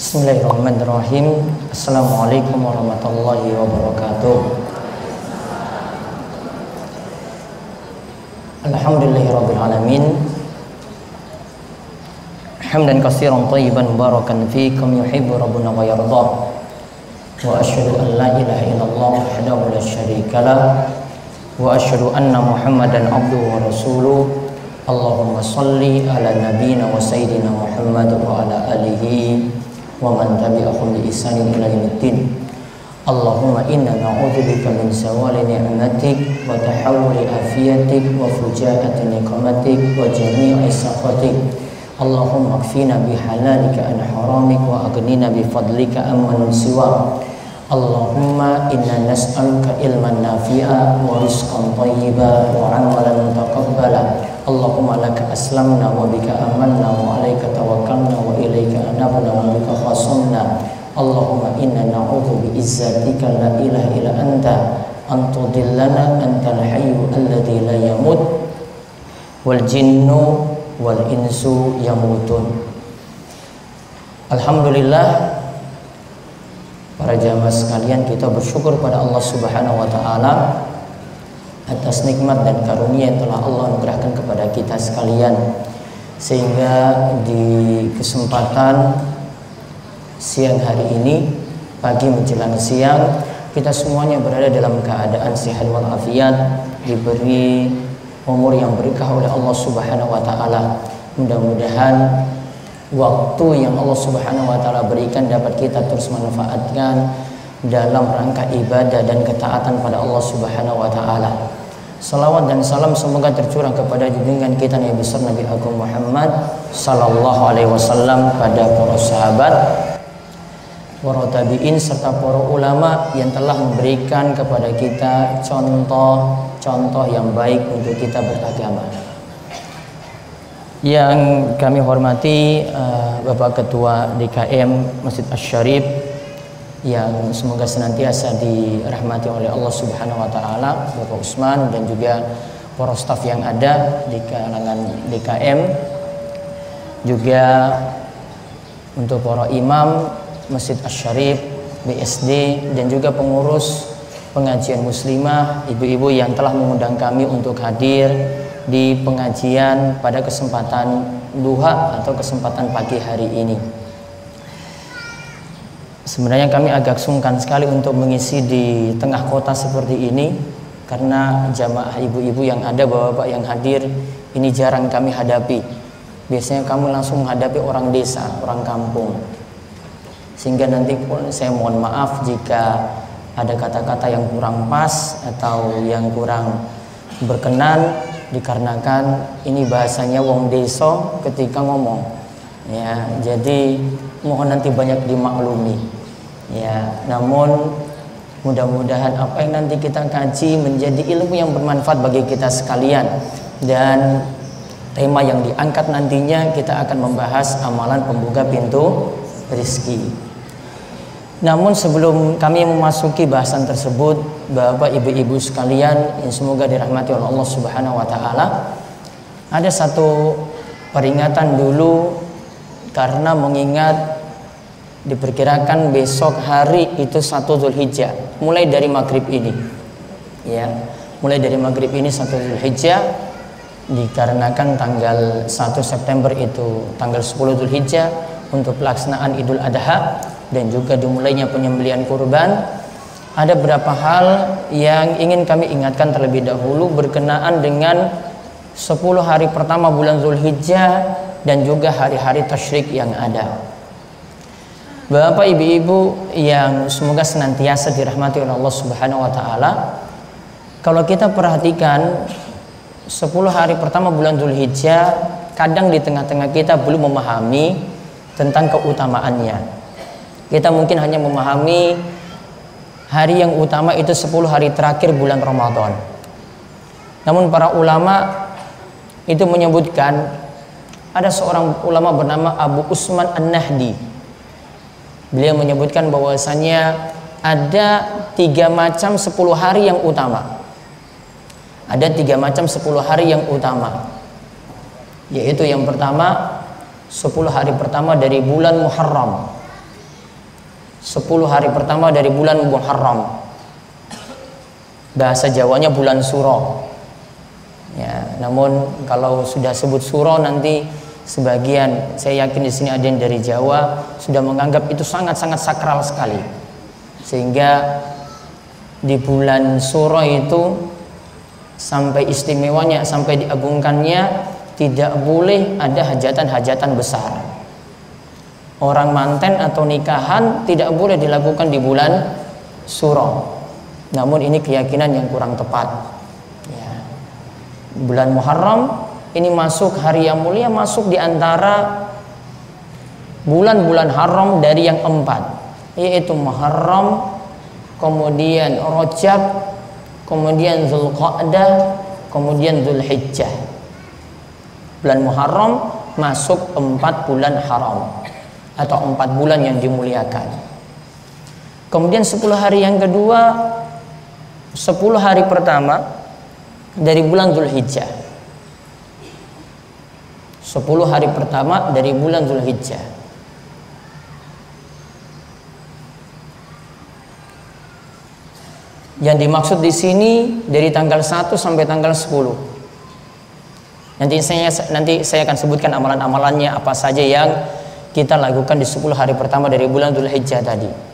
Bismillahirrahmanirrahim. Assalamualaikum warahmatullahi wabarakatuh. Alhamdulillahirabbil alamin. Hamdan katsiran thayyiban mubarakan fi kama yuhibbu rabbuna wa yarda. Wa asyhadu an la ilaha illallah wahdahu la syarikalah wa asyhadu anna Muhammadan abduhu wa rasuluh. Allahumma shalli ala nabiyyina wa sayyidina Muhammad wa ala alihi wa man tabi'ahum bi ihsanin ila yaumiddin. Allahumma inna na'udzubika min zawali ni'matik wa tahawuli afiyatik wa fujaati niqmatik wa jami'i sakhatik. Allahumma kfina bihalalika an haramik wa aghnina bi fadlika amman siwa. Allahumma inna nas'aluka ilman nafi'a wa rizqan thayyiba wa 'amalan mutaqabbala. Allahumma laka aslamna wa bika amanna wa alayka tawakkalna wa ilayka anabna wa bika khasamna. Allahumma inna na'udzu bi izzatika la ilaha illa anta an tudillana antal hayyu alladzi la yamut wal jinnu wal insu yamutun. Alhamdulillah, para jamaah sekalian, kita bersyukur pada Allah Subhanahu wa taala atas nikmat dan karunia yang telah Allah anugerahkan kepada kita sekalian, sehingga di kesempatan siang hari ini, pagi menjelang siang, kita semuanya berada dalam keadaan sehat walafiat, diberi umur yang berkah oleh Allah Subhanahu wa taala. Mudah-mudahan waktu yang Allah Subhanahu wa taala berikan dapat kita terus manfaatkan dalam rangka ibadah dan ketaatan pada Allah Subhanahu wa taala. Salawat dan salam semoga tercurah kepada junjungan kita Nabi besar Nabi Agung Muhammad sallallahu alaihi wasallam, pada para sahabat, para tabi'in serta para ulama yang telah memberikan kepada kita contoh-contoh yang baik untuk kita beragama. Yang kami hormati Bapak Ketua DKM Masjid Asy-Syarif, yang semoga senantiasa dirahmati oleh Allah Subhanahu wa taala, Bapak Usman, dan juga para staf yang ada di kalangan DKM, juga untuk para imam Masjid Asy-Syarif, BSD, dan juga pengurus pengajian muslimah, ibu-ibu yang telah mengundang kami untuk hadir di pengajian pada kesempatan duha atau kesempatan pagi hari ini. Sebenarnya kami agak sungkan sekali untuk mengisi di tengah kota seperti ini, karena jamaah ibu-ibu yang ada, bapak-bapak yang hadir ini jarang kami hadapi. Biasanya kami langsung menghadapi orang desa, orang kampung. Sehingga nanti pun saya mohon maaf jika ada kata-kata yang kurang pas atau yang kurang berkenan, dikarenakan ini bahasanya wong deso ketika ngomong. Ya, jadi mohon nanti banyak dimaklumi. Ya, namun mudah-mudahan apa yang nanti kita kaji menjadi ilmu yang bermanfaat bagi kita sekalian. Dan tema yang diangkat nantinya kita akan membahas amalan pembuka pintu rezeki. Namun sebelum kami memasuki bahasan tersebut, Bapak Ibu-ibu sekalian yang semoga dirahmati oleh Allah Subhanahu wa taala, ada satu peringatan dulu, karena mengingat diperkirakan besok hari itu 1 Zulhijjah, mulai dari maghrib ini, ya, mulai dari maghrib ini 1 Zulhijjah, dikarenakan tanggal 1 September itu tanggal 10 Zulhijjah untuk pelaksanaan Idul Adha dan juga dimulainya penyembelihan kurban. Ada beberapa hal yang ingin kami ingatkan terlebih dahulu berkenaan dengan 10 hari pertama bulan Zulhijjah dan juga hari-hari tasyrik yang ada. Bapak ibu-ibu yang semoga senantiasa dirahmati oleh Allah Subhanahu wa taala, kalau kita perhatikan 10 hari pertama bulan Zulhijjah, kadang di tengah-tengah kita belum memahami tentang keutamaannya. Kita mungkin hanya memahami hari yang utama itu 10 hari terakhir bulan Ramadan. Namun para ulama itu menyebutkan, ada seorang ulama bernama Abu Usman An-Nahdi. Beliau menyebutkan bahwasanya ada 3 macam 10 hari yang utama. Ada 3 macam 10 hari yang utama, yaitu yang pertama 10 hari pertama dari bulan Muharram. 10 hari pertama dari bulan Muharram. Bahasa Jawanya bulan Suro. Ya, namun kalau sudah sebut Suro nanti sebagian, saya yakin di sini ada yang dari Jawa sudah menganggap itu sangat-sangat sakral sekali. Sehingga di bulan Suro itu sampai istimewanya, sampai diagungkannya, tidak boleh ada hajatan-hajatan besar. Orang manten atau nikahan tidak boleh dilakukan di bulan Suro. Namun ini keyakinan yang kurang tepat. Ya. Bulan Muharram ini masuk hari yang mulia, masuk di antara bulan-bulan haram dari yang 4, yaitu Muharram, kemudian Rajab, kemudian Zulqa'dah, kemudian Zulhijjah. Bulan Muharram masuk 4 bulan haram atau 4 bulan yang dimuliakan. Kemudian 10 hari yang kedua, 10 hari pertama dari bulan Zulhijjah. 10 hari pertama dari bulan Zulhijjah. Yang dimaksud di sini dari tanggal 1 sampai tanggal 10. Nanti saya akan sebutkan amalan-amalannya apa saja yang kita lakukan di 10 hari pertama dari bulan Dzulhijjah tadi.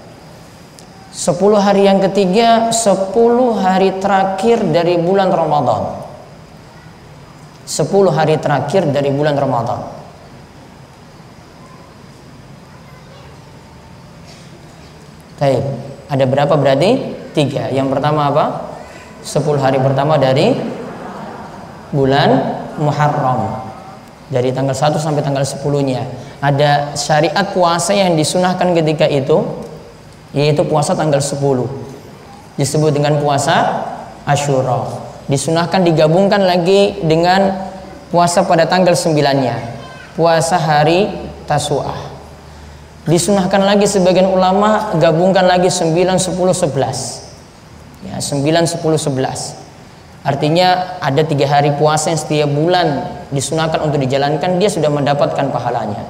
10 hari yang ketiga, 10 hari terakhir dari bulan Ramadan. 10 hari terakhir dari bulan Ramadan. Baik, ada berapa berarti? 3. Yang pertama apa? 10 hari pertama dari bulan Muharram, dari tanggal 1 sampai tanggal 10-nya. Ada syariat puasa yang disunahkan ketika itu, yaitu puasa tanggal 10. Disebut dengan puasa Asyura. Disunahkan digabungkan lagi dengan puasa pada tanggal 9-nya, puasa hari Tasu'ah. Disunahkan lagi sebagian ulama gabungkan lagi 9, 10, 11. Ya, 9, 10, 11. Artinya ada 3 hari puasa yang setiap bulan disunahkan untuk dijalankan, dia sudah mendapatkan pahalanya.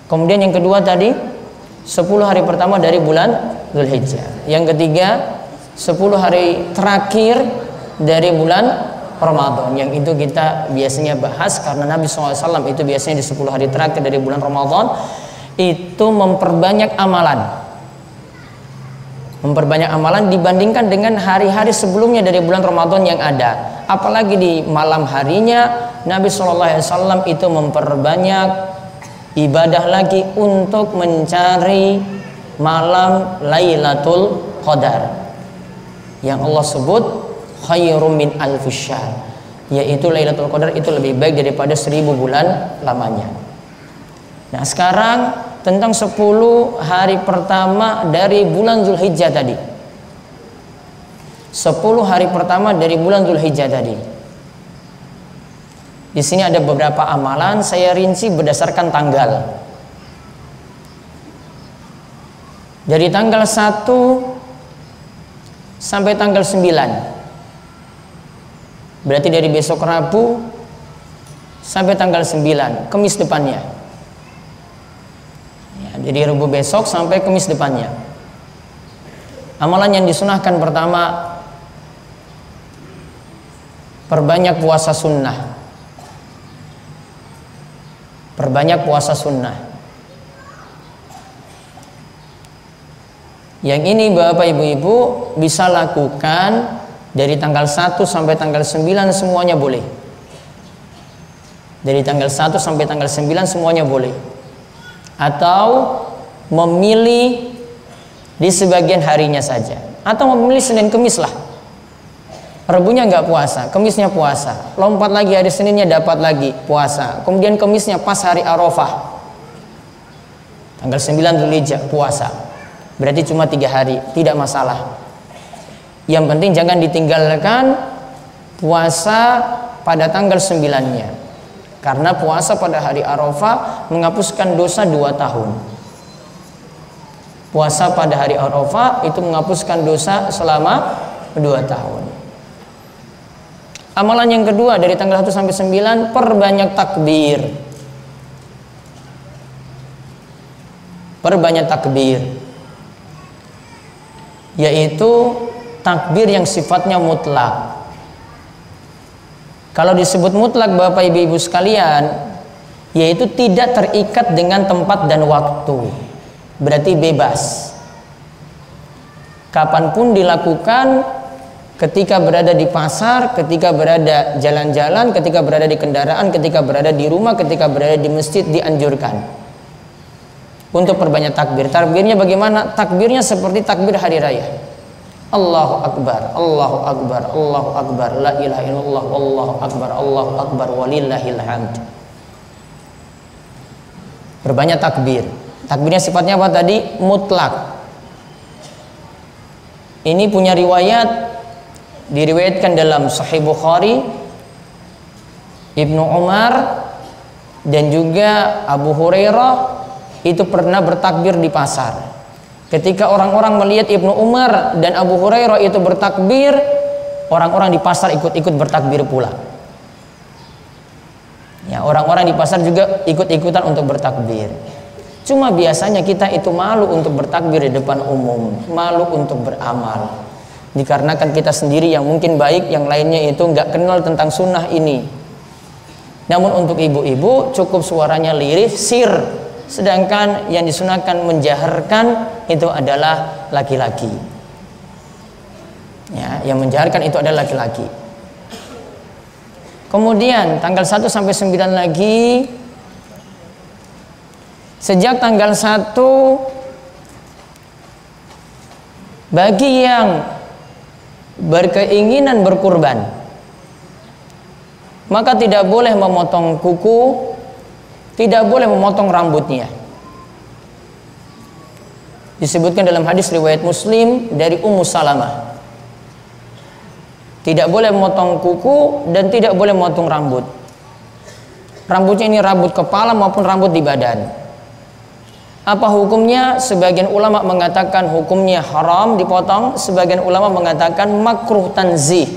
Kemudian yang kedua tadi 10 hari pertama dari bulan Dzulhijjah. Yang ketiga 10 hari terakhir dari bulan Ramadan, yang itu kita biasanya bahas karena Nabi SAW itu biasanya di 10 hari terakhir dari bulan Ramadan itu memperbanyak amalan. Memperbanyak amalan dibandingkan dengan hari-hari sebelumnya dari bulan Ramadan yang ada. Apalagi di malam harinya Nabi SAW itu memperbanyak ibadah lagi untuk mencari malam Lailatul Qadar yang Allah sebut khairum min alfis syahr, yaitu Lailatul Qadar itu lebih baik daripada 1000 bulan lamanya. Nah, sekarang tentang 10 hari pertama dari bulan Dzulhijjah tadi. 10 hari pertama dari bulan Dzulhijjah tadi. Di sini ada beberapa amalan, saya rinci berdasarkan tanggal. Dari tanggal 1 sampai tanggal 9. Berarti dari besok Rabu sampai tanggal 9, Kamis depannya. Ya, jadi Rabu besok sampai Kamis depannya. Amalan yang disunahkan pertama, perbanyak puasa sunnah. Perbanyak puasa sunnah. Yang ini Bapak Ibu-ibu bisa lakukan dari tanggal 1 sampai tanggal 9 semuanya boleh. Dari tanggal 1 sampai tanggal 9 semuanya boleh. Atau memilih di sebagian harinya saja. Atau memilih Senin Kemis lah. Rebunya nggak puasa, Kemisnya puasa. Lompat lagi hari Seninnya dapat lagi puasa. Kemudian Kemisnya pas hari Arafah. Tanggal 9 Dzulhijjah puasa. Berarti cuma 3 hari, tidak masalah. Yang penting jangan ditinggalkan puasa pada tanggal 9-nya. Karena puasa pada hari Arafah menghapuskan dosa 2 tahun. Puasa pada hari Arafah itu menghapuskan dosa selama 2 tahun. Amalan yang kedua dari tanggal 1 sampai 9, perbanyak takbir. Perbanyak takbir. yaitu takbir yang sifatnya mutlak. Kalau disebut mutlak Bapak Ibu sekalian, yaitu tidak terikat dengan tempat dan waktu, berarti bebas. Kapanpun dilakukan, ketika berada di pasar, ketika berada jalan-jalan, ketika berada di kendaraan, ketika berada di rumah, ketika berada di masjid, dianjurkan untuk perbanyak takbir. Takbirnya bagaimana? Takbirnya seperti takbir hari raya. Allahu Akbar, Allahu Akbar, Allahu Akbar, la ilaha illallah, Allahu Akbar, Allahu Akbar, walillahil hamd. Berbanyak takbir. Takbirnya sifatnya apa tadi? Mutlak. Ini punya riwayat, diriwayatkan dalam Sahih Bukhari, Ibnu Umar dan juga Abu Hurairah itu pernah bertakbir di pasar. Ketika orang-orang melihat Ibnu Umar dan Abu Hurairah itu bertakbir, orang-orang di pasar ikut-ikut bertakbir pula. Ya, orang-orang di pasar juga ikut-ikutan untuk bertakbir. Cuma biasanya kita itu malu untuk bertakbir di depan umum, malu untuk beramal. Dikarenakan kita sendiri yang mungkin baik, yang lainnya itu nggak kenal tentang sunnah ini. Namun untuk ibu-ibu cukup suaranya lirih, sir. Sedangkan yang disunahkan menjaharkan itu adalah laki-laki. Ya, yang menjaharkan itu adalah laki-laki. Kemudian tanggal 1 sampai 9 lagi, sejak tanggal 1 bagi yang berkeinginan berkurban, maka tidak boleh memotong kuku, tidak boleh memotong rambutnya. Disebutkan dalam hadis riwayat Muslim dari Ummu Salamah, tidak boleh memotong kuku dan tidak boleh memotong rambut. Rambutnya ini rambut kepala maupun rambut di badan. Apa hukumnya? Sebagian ulama mengatakan hukumnya haram dipotong, sebagian ulama mengatakan makruh tanzih.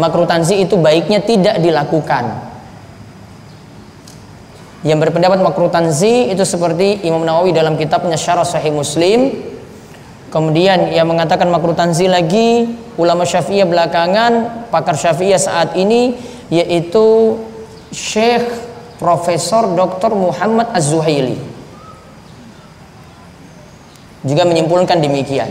Makruh tanzih itu baiknya tidak dilakukan. Yang berpendapat makruh tanzih itu seperti Imam Nawawi dalam kitabnya Syarah Sahih Muslim. Kemudian yang mengatakan makruh tanzih lagi ulama Syafi'iyah belakangan, pakar Syafi'iyah saat ini, yaitu Syekh Profesor Dr. Muhammad Az-Zuhaili juga menyimpulkan demikian.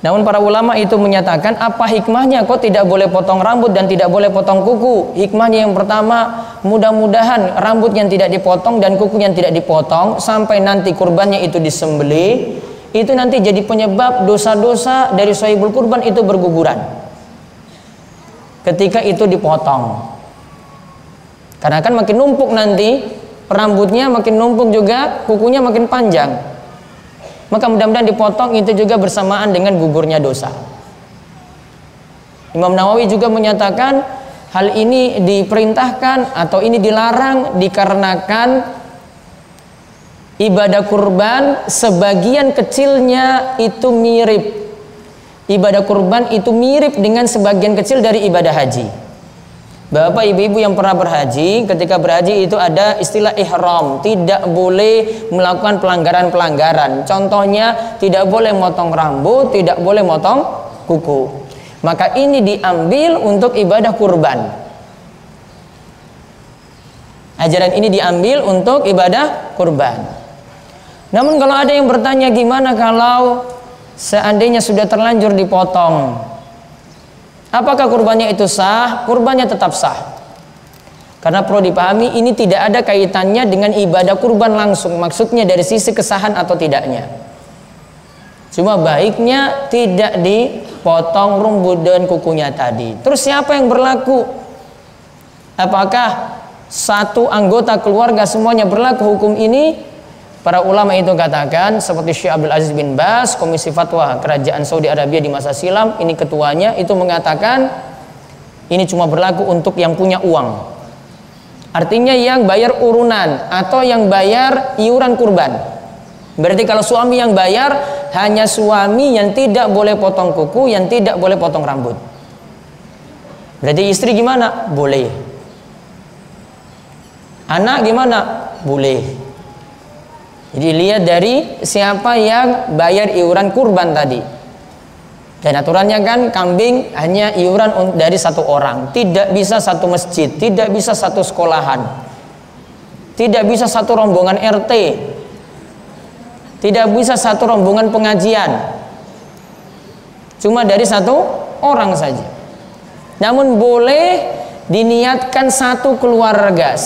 Namun para ulama itu menyatakan, apa hikmahnya kok tidak boleh potong rambut dan tidak boleh potong kuku? Hikmahnya yang pertama, mudah-mudahan rambut yang tidak dipotong dan kuku yang tidak dipotong sampai nanti kurbannya itu disembelih, itu nanti jadi penyebab dosa-dosa dari shahibul kurban itu berguguran ketika itu dipotong. Karena kan makin numpuk nanti rambutnya, makin numpuk juga kukunya makin panjang. Maka mudah-mudahan dipotong itu juga bersamaan dengan gugurnya dosa. Imam Nawawi juga menyatakan hal ini diperintahkan atau ini dilarang dikarenakan ibadah kurban sebagian kecilnya itu mirip. Ibadah kurban itu mirip dengan sebagian kecil dari ibadah haji. Bapak ibu-ibu yang pernah berhaji, ketika berhaji itu ada istilah ihram, tidak boleh melakukan pelanggaran-pelanggaran. Contohnya tidak boleh motong rambut, tidak boleh motong kuku. Maka ini diambil untuk ibadah kurban. Ajaran ini diambil untuk ibadah kurban. Namun kalau ada yang bertanya, gimana kalau seandainya sudah terlanjur dipotong? Apakah kurbannya itu sah? Kurbannya tetap sah. Karena perlu dipahami, ini tidak ada kaitannya dengan ibadah kurban langsung. Maksudnya dari sisi kesahan atau tidaknya. Cuma baiknya tidak dipotong rambut dan kukunya tadi. Terus siapa yang berlaku? Apakah satu anggota keluarga semuanya berlaku hukum ini? Para ulama itu katakan, seperti Syekh Abdul Aziz bin Baz, Komisi Fatwa Kerajaan Saudi Arabia di masa silam, ini ketuanya, itu mengatakan ini cuma berlaku untuk yang punya uang. Artinya yang bayar urunan atau yang bayar iuran kurban. Berarti kalau suami yang bayar, hanya suami yang tidak boleh potong kuku, yang tidak boleh potong rambut. Berarti istri gimana? Boleh. Anak gimana? Boleh. Jadi lihat dari siapa yang bayar iuran kurban tadi. Dan aturannya kan kambing hanya iuran dari satu orang, tidak bisa satu masjid, tidak bisa satu sekolahan, tidak bisa satu rombongan RT, tidak bisa satu rombongan pengajian, cuma dari satu orang saja. Namun boleh diniatkan satu keluarga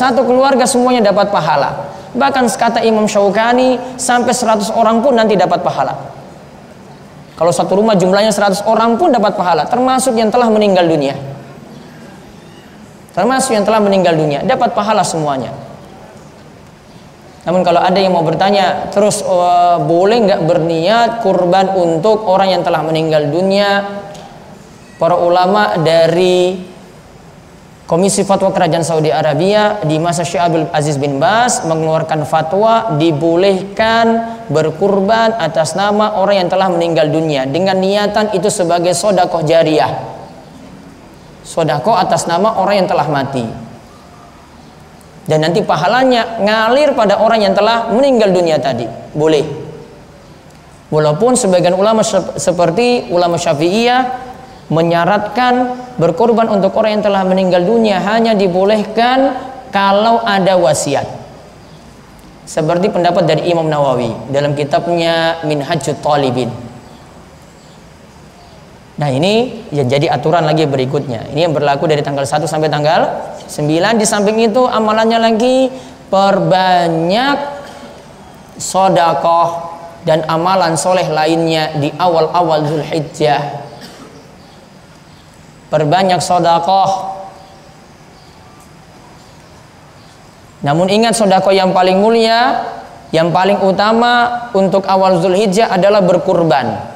semuanya dapat pahala. Bahkan kata Imam Syaukani sampai 100 orang pun nanti dapat pahala. Kalau satu rumah jumlahnya 100 orang pun dapat pahala, termasuk yang telah meninggal dunia. Termasuk yang telah meninggal dunia dapat pahala semuanya. Namun kalau ada yang mau bertanya terus boleh nggak berniat kurban untuk orang yang telah meninggal dunia, para ulama dari Komisi Fatwa Kerajaan Saudi Arabia di masa Syekh Abdul Aziz bin Baz mengeluarkan fatwa dibolehkan berkurban atas nama orang yang telah meninggal dunia dengan niatan itu sebagai sedekah jariyah, sedekah atas nama orang yang telah mati, dan nanti pahalanya ngalir pada orang yang telah meninggal dunia tadi. Boleh. Walaupun sebagian ulama seperti ulama Syafi'iyah menyaratkan berkorban untuk orang yang telah meninggal dunia hanya dibolehkan kalau ada wasiat, seperti pendapat dari Imam Nawawi dalam kitabnya Minhajut Talibin. Nah ini ya, jadi aturan lagi berikutnya. Ini yang berlaku dari tanggal 1 sampai tanggal 9. Di samping itu amalannya lagi perbanyak sedekah dan amalan soleh lainnya di awal-awal Zulhijjah. Perbanyak sedekah. Namun ingat, sedekah yang paling mulia, yang paling utama untuk awal Zulhijjah adalah berkurban.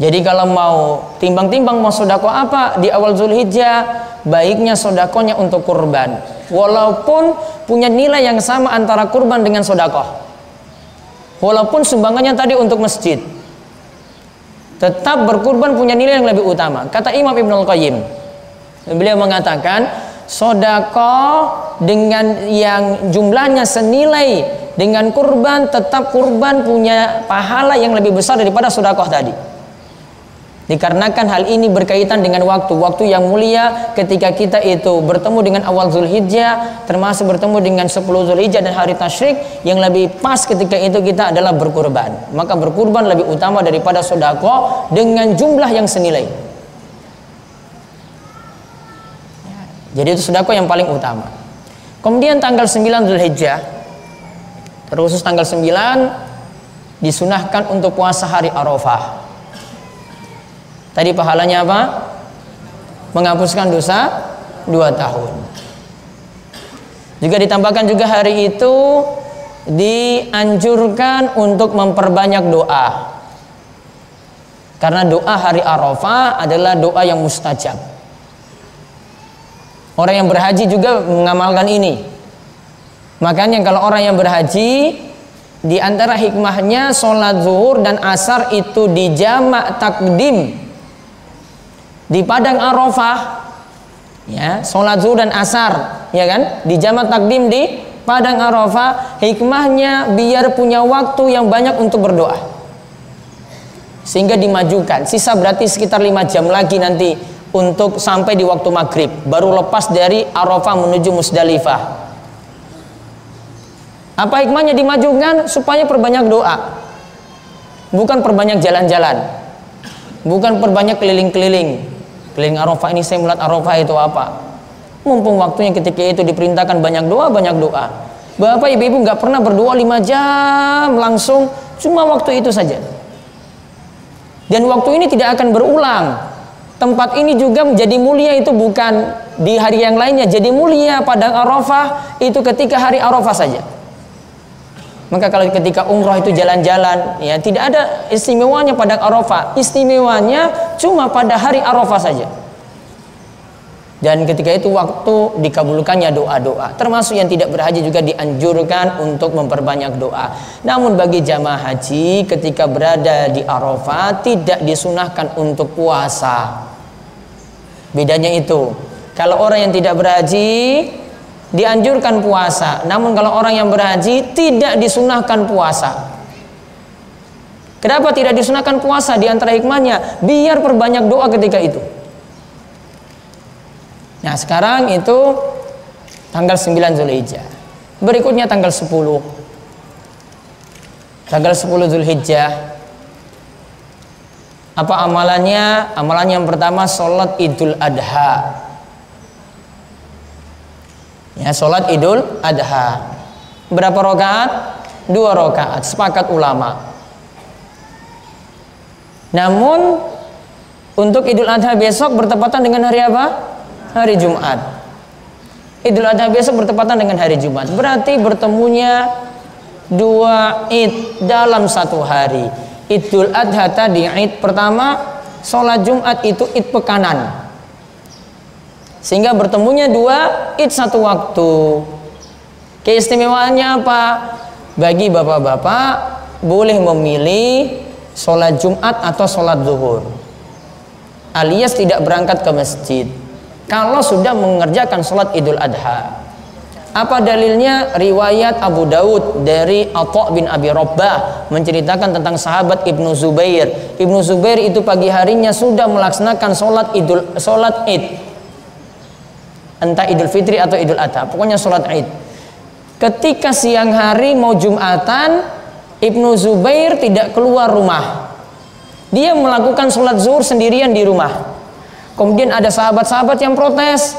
Jadi kalau mau timbang-timbang mau sedekah apa di awal Zulhijjah, baiknya sedekahnya untuk kurban. Walaupun punya nilai yang sama antara kurban dengan sedekah. Walaupun sumbangannya tadi untuk masjid, tetap berkurban punya nilai yang lebih utama. Kata Imam Ibnul Qayyim, beliau mengatakan sedekah dengan yang jumlahnya senilai dengan kurban, tetap kurban punya pahala yang lebih besar daripada sedekah tadi. Dikarenakan hal ini berkaitan dengan waktu yang mulia ketika kita itu bertemu dengan awal Zulhijjah, termasuk bertemu dengan 10 Zulhijjah dan hari tasyrik, yang lebih pas ketika itu kita adalah berkurban. Maka berkurban lebih utama daripada sedekah dengan jumlah yang senilai. Jadi itu sedekah yang paling utama. Kemudian tanggal 9 Zulhijjah, terkhusus tanggal 9 disunahkan untuk puasa hari Arafah. Tadi pahalanya apa? Menghapuskan dosa 2 tahun. Juga ditambahkan juga hari itu dianjurkan untuk memperbanyak doa. Karena doa hari Arafah adalah doa yang mustajab. Orang yang berhaji juga mengamalkan ini. Makanya kalau orang yang berhaji, di antara hikmahnya sholat zuhur dan asar itu dijamak takdim di padang Arafah, ya, sholat zuhur dan asar, ya kan, dijamak takdim di padang Arafah. Hikmahnya biar punya waktu yang banyak untuk berdoa, sehingga dimajukan. Sisa berarti sekitar 5 jam lagi nanti untuk sampai di waktu maghrib, baru lepas dari Arafah menuju Musdalifah. Apa hikmahnya dimajukan? Supaya perbanyak doa, bukan perbanyak jalan-jalan, bukan perbanyak keliling-keliling. Keliling Arafah ini, saya melihat Arafah itu apa? Mumpung waktunya ketika itu diperintahkan banyak doa, banyak doa. Bapak ibu-ibu nggak pernah berdoa 5 jam langsung, cuma waktu itu saja. Dan waktu ini tidak akan berulang. Tempat ini juga menjadi mulia itu bukan di hari yang lainnya. Jadi mulia padang Arafah itu ketika hari Arafah saja. Maka kalau ketika umrah itu jalan-jalan, ya tidak ada istimewanya padang Arafah. Istimewanya cuma pada hari Arafah saja. Dan ketika itu waktu dikabulkannya doa-doa. Termasuk yang tidak berhaji juga dianjurkan untuk memperbanyak doa. Namun bagi jamaah haji ketika berada di Arafah tidak disunahkan untuk puasa. Bedanya itu. Kalau orang yang tidak berhaji dianjurkan puasa. Namun kalau orang yang berhaji tidak disunahkan puasa. Kenapa tidak disunahkan puasa? Di antara hikmahnya, biar perbanyak doa ketika itu. Nah sekarang itu tanggal 9 Zulhijjah. Berikutnya tanggal 10. Tanggal 10 Zulhijjah. Apa amalannya? Amalannya yang pertama sholat Idul Adha. Ya, sholat Idul Adha. Berapa rakaat? 2 rakaat. Sepakat ulama. Namun untuk Idul Adha besok bertepatan dengan hari apa? Hari Jumat. Idul Adha besok bertepatan dengan hari Jumat. Berarti bertemunya 2 Id dalam satu hari. Idul Adha tadi Id pertama, sholat Jumat itu Id pekanan. Sehingga bertemunya 2 Id satu waktu. Keistimewaannya apa? Bagi bapak-bapak boleh memilih sholat Jumat atau sholat zuhur, alias tidak berangkat ke masjid kalau sudah mengerjakan sholat Idul Adha. Apa dalilnya? Riwayat Abu Daud dari Atha bin Abi Rabbah menceritakan tentang sahabat Ibnu Zubair. Ibnu Zubair itu pagi harinya sudah melaksanakan sholat Id, entah Idul Fitri atau Idul Adha, pokoknya sholat Id. Ketika siang hari mau Jumatan, Ibnu Zubair tidak keluar rumah. Dia melakukan sholat zuhur sendirian di rumah. Kemudian ada sahabat-sahabat yang protes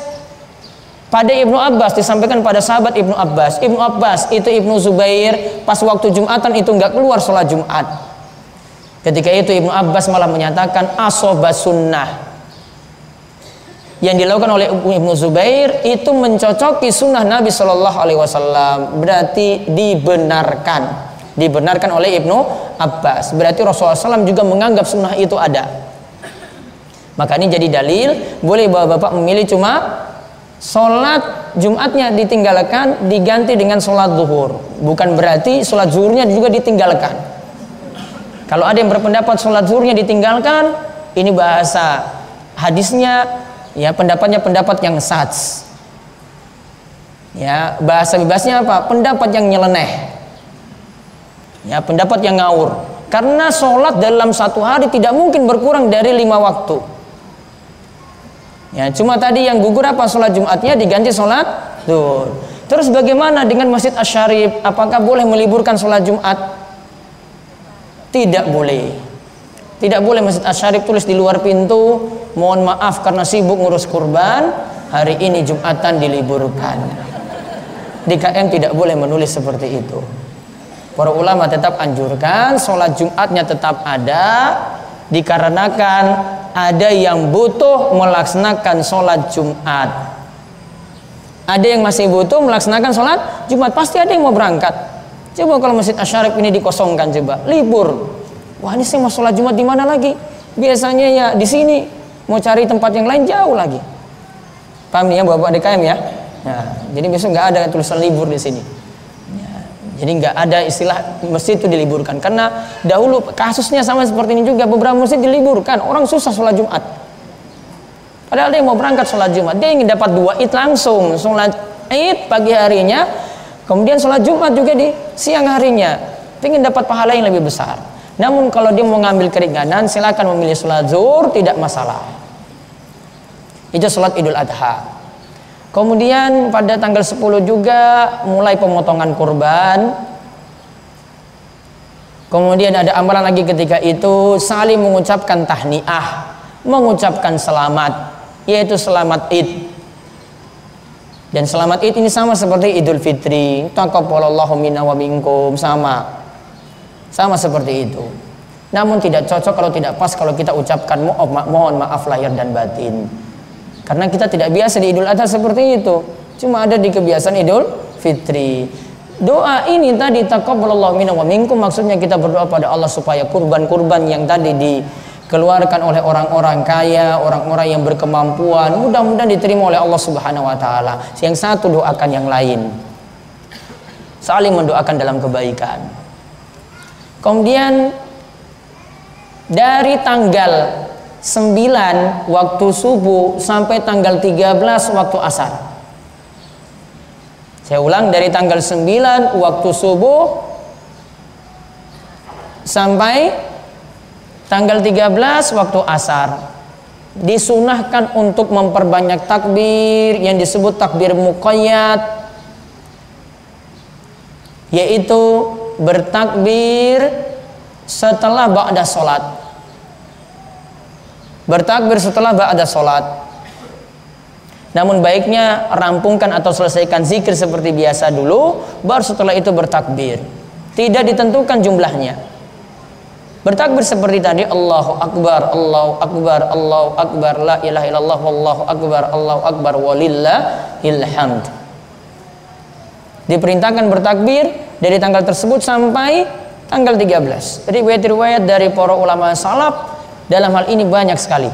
pada Ibnu Abbas, disampaikan pada sahabat Ibnu Abbas. Ibnu Abbas itu Ibnu Zubair pas waktu Jumatan itu nggak keluar sholat Jumat. Ketika itu Ibnu Abbas malah menyatakan asoba sunnah. Yang dilakukan oleh Ibnu Zubair itu mencocoki sunnah Nabi Shallallahu Alaihi Wasallam. Berarti dibenarkan oleh Ibnu Abbas. Berarti Rasulullah SAW juga menganggap sunnah itu ada. Maka ini jadi dalil boleh bapak memilih cuma sholat Jumatnya ditinggalkan diganti dengan sholat zuhur. Bukan berarti sholat zuhurnya juga ditinggalkan. Kalau ada yang berpendapat sholat zuhurnya ditinggalkan, ini bahasa hadisnya ya pendapatnya pendapat yang sats. Ya, bahasa bebasnya apa? Pendapat yang nyeleneh. Ya, pendapat yang ngawur. Karena sholat dalam satu hari tidak mungkin berkurang dari 5 waktu. Ya, cuma tadi yang gugur apa? Sholat Jumatnya diganti sholat zuhur. Terus bagaimana dengan Masjid Asy-Syarif? Apakah boleh meliburkan sholat Jumat? Tidak boleh. Tidak boleh Masjid Asy-Syarif tulis di luar pintu, mohon maaf karena sibuk ngurus kurban, hari ini Jumatan diliburkan. Di KM tidak boleh menulis seperti itu. Para ulama tetap anjurkan sholat Jumatnya tetap ada, dikarenakan ada yang butuh melaksanakan sholat Jumat. Ada yang masih butuh melaksanakan sholat Jumat, pasti ada yang mau berangkat. Coba kalau Masjid Asy-Syarif ini dikosongkan, coba libur. Wah, ini saya mau sholat Jumat di mana lagi? Biasanya ya di sini, mau cari tempat yang lain jauh lagi. Paham nih ya Bapak DKM ya? Nah, jadi besok nggak ada tulisan libur di sini. Jadi nggak ada istilah masjid itu diliburkan, karena dahulu kasusnya sama seperti ini juga, beberapa masjid diliburkan, orang susah sholat Jumat. Padahal dia mau berangkat sholat Jumat, dia ingin dapat 2 Id langsung, sholat Id pagi harinya, kemudian sholat Jumat juga di siang harinya, ingin dapat pahala yang lebih besar. Namun kalau dia mau ngambil keringanan, silakan memilih sholat zuhur, tidak masalah. Itu sholat Idul Adha. Kemudian pada tanggal 10 juga mulai pemotongan kurban. Kemudian ada amalan lagi ketika itu, saling mengucapkan tahniah, mengucapkan selamat, yaitu selamat Id. Dan selamat Id ini sama seperti Idul Fitri, taqabbalallahu minna wa minkum, sama seperti itu. Namun tidak cocok kalau tidak pas kalau kita ucapkan mohon maaf lahir dan batin. Karena kita tidak biasa di Idul Adha seperti itu. Cuma ada di kebiasaan Idul Fitri. Doa ini tadi taqabbalallahu minna wa minkum, maksudnya kita berdoa pada Allah supaya kurban-kurban yang tadi dikeluarkan oleh orang-orang kaya, orang-orang yang berkemampuan, mudah-mudahan diterima oleh Allah Subhanahu wa taala. Yang satu doakan yang lain. Saling mendoakan dalam kebaikan. Kemudian dari tanggal 9 waktu subuh sampai tanggal 13 waktu asar. Saya ulang, dari tanggal 9 waktu subuh sampai tanggal 13 waktu asar. Disunahkan untuk memperbanyak takbir yang disebut takbir muqayyad, yaitu bertakbir setelah ba'da sholat. Bertakbir setelah ba'da sholat. Namun baiknya rampungkan atau selesaikan zikir seperti biasa dulu, baru setelah itu bertakbir. Tidak ditentukan jumlahnya. Bertakbir seperti tadi, Allahu Akbar, Allahu Akbar, Allahu Akbar, la ilaha illallah, wallahu akbar, Allahu Akbar, walillahil hamd. Diperintahkan bertakbir dari tanggal tersebut sampai tanggal 13. Jadi riwayat dari para ulama salaf dalam hal ini banyak sekali.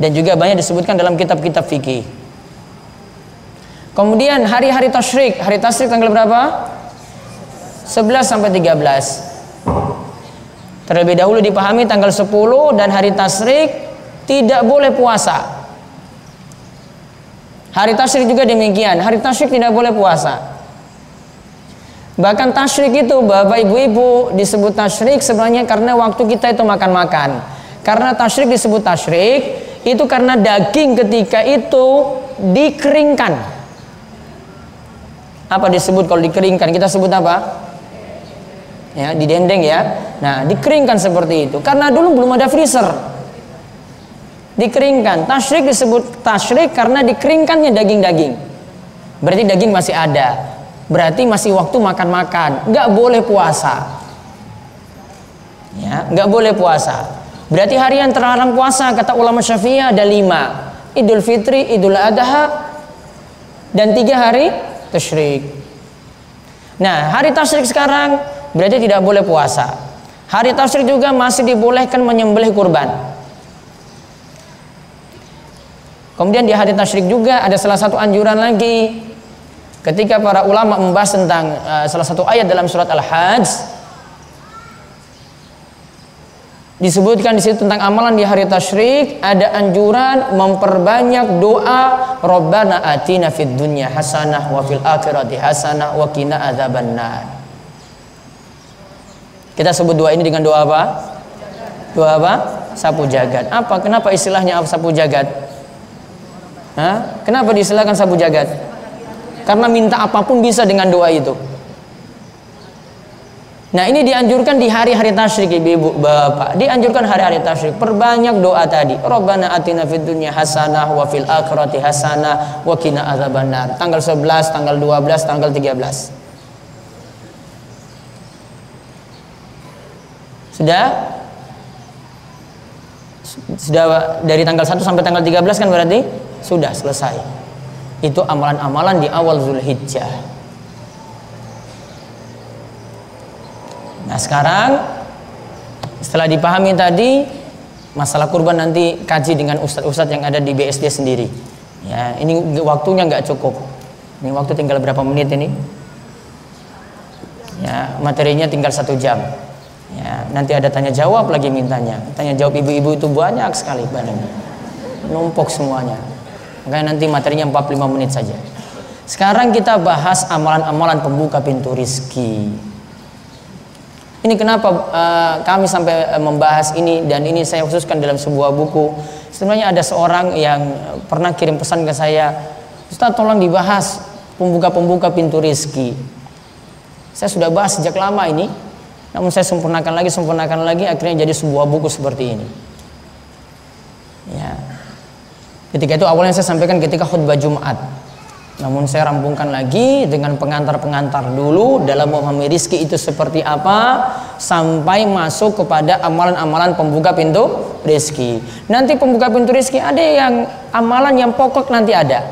Dan juga banyak disebutkan dalam kitab-kitab fikih. Kemudian hari-hari tasyrik. Hari tasyrik tanggal berapa? 11 sampai 13. Terlebih dahulu dipahami tanggal 10 dan hari tasyrik tidak boleh puasa. Hari tasyrik juga demikian. Hari tasyrik tidak boleh puasa. Bahkan tasyrik itu, bapak ibu-ibu, disebut tasyrik sebenarnya karena waktu kita itu makan-makan. Karena tasyrik disebut tasyrik itu karena daging ketika itu dikeringkan. Apa disebut kalau dikeringkan? Kita sebut apa? Ya, didendeng ya. Nah, dikeringkan seperti itu. Karena dulu belum ada freezer. Dikeringkan. Tasyrik disebut tasyrik karena dikeringkannya daging-daging. Berarti daging masih ada. Berarti masih waktu makan-makan. Nggak boleh puasa. Ya, nggak boleh puasa. Berarti hari yang terlarang puasa kata ulama Syafi'i ada 5. Idul Fitri, Idul Adha, dan 3 hari tasyrik. Nah, hari tasyrik sekarang berarti tidak boleh puasa. Hari tasyrik juga masih dibolehkan menyembelih kurban. Kemudian di hari tasyrik juga ada salah satu anjuran lagi. Ketika para ulama membahas tentang salah satu ayat dalam surat Al-Hajj, disebutkan di situ tentang amalan di hari tasyrik, ada anjuran memperbanyak doa Rabbana atina fid dunya hasanah wa fil akhirati hasanah wa qina adzabannar. Kita sebut doa ini dengan doa apa? Doa apa? Sapu jagat. Apa? Kenapa istilahnya sapu jagat? Hah? Kenapa diistilahkan sapu jagat? Karena minta apapun bisa dengan doa itu. Nah, ini dianjurkan di hari-hari tasyrik, ibu, bapak. Dianjurkan hari-hari tasyrik. Perbanyak doa tadi. Rabbana atina fid dunya hasanah wa fil akhirati hasanah wa qina adzabannar. Tanggal 11, tanggal 12, tanggal 13. Sudah dari tanggal 1 sampai tanggal 13 kan berarti sudah selesai. Itu amalan-amalan di awal Zulhijjah. Nah, sekarang setelah dipahami tadi masalah kurban, nanti kaji dengan ustadz-ustadz yang ada di BSD sendiri. Ya, ini waktunya nggak cukup. Ini waktu tinggal berapa menit ini? Ya, materinya tinggal 1 jam. Ya, nanti ada tanya jawab lagi mintanya. Tanya jawab ibu-ibu itu banyak sekali badannya. Numpuk semuanya. Makanya nanti materinya 45 menit saja. Sekarang kita bahas amalan-amalan pembuka pintu rizki. Ini kenapa kami sampai membahas ini, dan ini saya khususkan dalam sebuah buku. Sebenarnya ada seorang yang pernah kirim pesan ke saya, Ustaz tolong dibahas pembuka-pembuka pintu rizki. Saya sudah bahas sejak lama ini, namun saya sempurnakan lagi, akhirnya jadi sebuah buku seperti ini. Ya. Ketika itu awalnya saya sampaikan ketika khutbah Jumat, namun saya rampungkan lagi dengan pengantar-pengantar dulu dalam memahami rizki itu seperti apa, sampai masuk kepada amalan-amalan pembuka pintu rizki. Nanti pembuka pintu rizki ada yang amalan yang pokok nanti ada,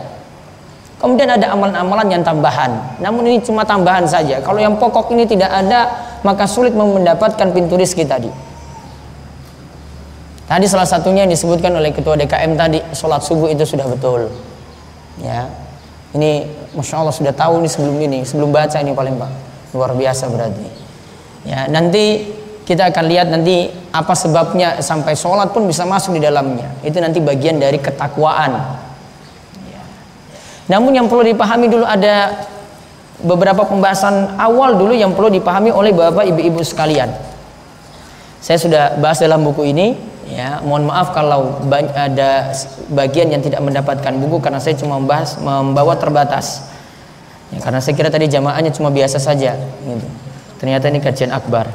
kemudian ada amalan-amalan yang tambahan. Namun ini cuma tambahan saja. Kalau yang pokok ini tidak ada, maka sulit mendapatkan pintu rizki tadi. Tadi salah satunya yang disebutkan oleh ketua DKM tadi, sholat subuh itu sudah betul. Ya, ini masya Allah sudah tahu nih sebelum baca ini paling pak luar biasa berarti. Ya, nanti kita akan lihat nanti apa sebabnya sampai sholat pun bisa masuk di dalamnya. Itu nanti bagian dari ketakwaan. Ya. Namun yang perlu dipahami dulu, ada beberapa pembahasan awal dulu yang perlu dipahami oleh bapak ibu-ibu sekalian. Saya sudah bahas dalam buku ini, ya. Mohon maaf kalau ada bagian yang tidak mendapatkan buku karena saya cuma membawa terbatas. Ya, karena saya kira tadi jamaahnya cuma biasa saja, gitu. Ternyata ini kajian akbar.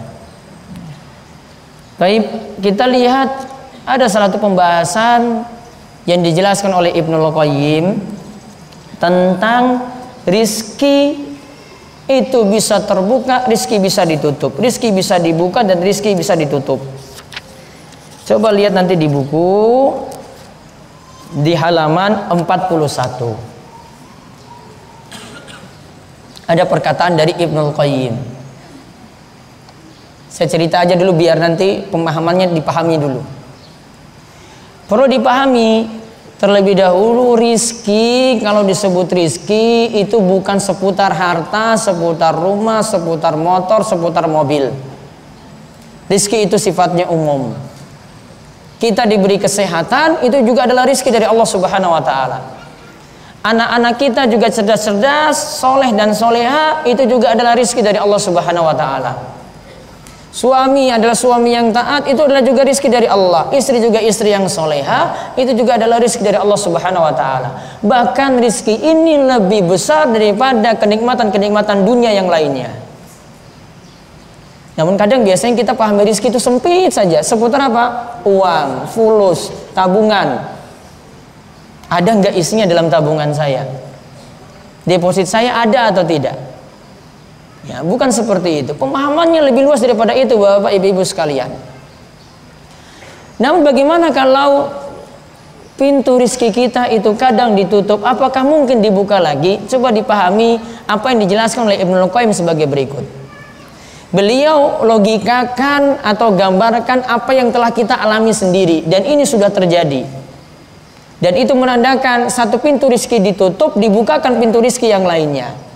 Baik, kita lihat ada salah satu pembahasan yang dijelaskan oleh Ibnul Qayyim tentang rizki itu bisa terbuka, rizki bisa ditutup, rizki bisa dibuka dan rizki bisa ditutup. Coba lihat nanti di buku di halaman 41. Ada perkataan dari Ibnul Qayyim. Saya cerita aja dulu biar nanti pemahamannya dipahami dulu. Perlu dipahami terlebih dahulu, rizki, kalau disebut rizki itu bukan seputar harta, seputar rumah, seputar motor, seputar mobil. Rizki itu sifatnya umum. Kita diberi kesehatan, itu juga adalah rizki dari Allah Subhanahu wa ta'ala. Anak-anak kita juga cerdas-cerdas, soleh dan soleha, itu juga adalah rizki dari Allah Subhanahu wa ta'ala. Suami adalah suami yang taat, itu adalah juga rizki dari Allah. Istri juga istri yang soleha, itu juga adalah rizki dari Allah Subhanahu wa ta'ala. Bahkan rizki ini lebih besar daripada kenikmatan-kenikmatan dunia yang lainnya. Namun kadang biasanya kita pahami rizki itu sempit saja, seputar apa? Uang, fulus, tabungan. Ada nggak isinya dalam tabungan saya? Deposit saya ada atau tidak? Ya, bukan seperti itu. Pemahamannya lebih luas daripada itu, Bapak Ibu sekalian. Namun bagaimana kalau pintu rizki kita itu kadang ditutup, apakah mungkin dibuka lagi? Coba dipahami apa yang dijelaskan oleh Ibnul Qayyim sebagai berikut. Beliau logikakan atau gambarkan apa yang telah kita alami sendiri, dan ini sudah terjadi. Dan itu menandakan satu pintu rizki ditutup, dibukakan pintu rizki yang lainnya.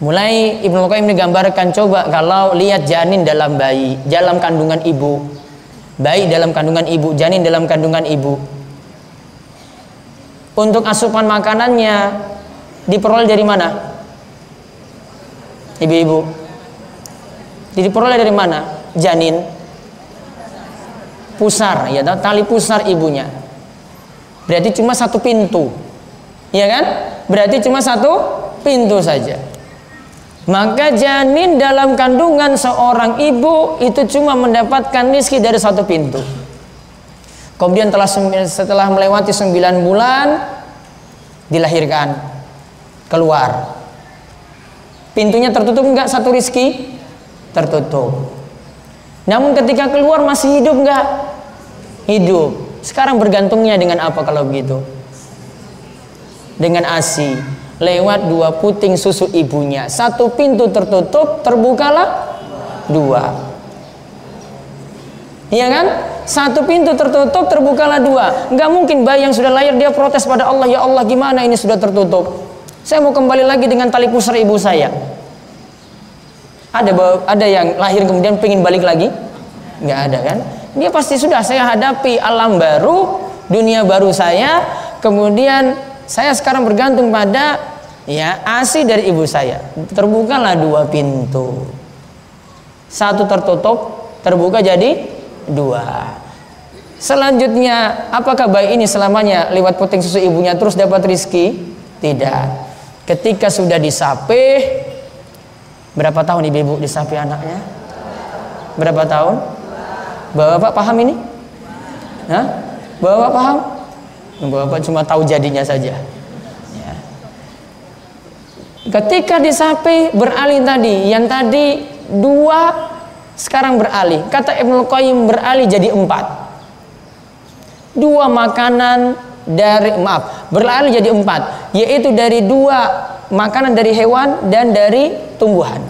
Mulai Ibnu Qayyim digambarkan, coba kalau lihat janin dalam bayi, dalam kandungan ibu, bayi dalam kandungan ibu, janin dalam kandungan ibu. Untuk asupan makanannya diperoleh dari mana? Ibu-ibu, diperoleh dari mana? Janin, pusar, ya, tali pusar ibunya. Berarti cuma satu pintu, ya kan? Berarti cuma satu pintu saja. Maka janin dalam kandungan seorang ibu itu cuma mendapatkan rizki dari satu pintu. Kemudian setelah melewati 9 bulan dilahirkan, keluar. Pintunya tertutup enggak satu rizki? Tertutup. Namun ketika keluar masih hidup enggak? Hidup. Sekarang bergantungnya dengan apa kalau begitu? Dengan ASI. Lewat 2 puting susu ibunya. Satu pintu tertutup, terbukalah 2. Iya kan? Satu pintu tertutup, terbukalah 2. Nggak mungkin bayi yang sudah lahir dia protes pada Allah, ya Allah gimana ini sudah tertutup, saya mau kembali lagi dengan tali pusar ibu saya. Ada yang lahir kemudian pengen balik lagi? Nggak ada kan? Dia pasti sudah, saya hadapi alam baru, dunia baru saya, kemudian saya sekarang bergantung pada ASI dari ibu saya. Terbukalah 2 pintu. Satu tertutup, terbuka jadi 2. Selanjutnya, apakah bayi ini selamanya lewat puting susu ibunya terus dapat rizki? Tidak. Ketika sudah disapih, berapa tahun ibu-ibu disapih anaknya? Berapa tahun? Bapak paham ini? Hah? Bapak paham? Bapak cuma tahu jadinya saja. Ya. Ketika disapih beralih tadi, yang tadi 2 sekarang beralih. Kata Ibnu Qayyim beralih jadi 4. 2 makanan dari beralih jadi 4, yaitu dari 2 makanan dari hewan dan dari tumbuhan.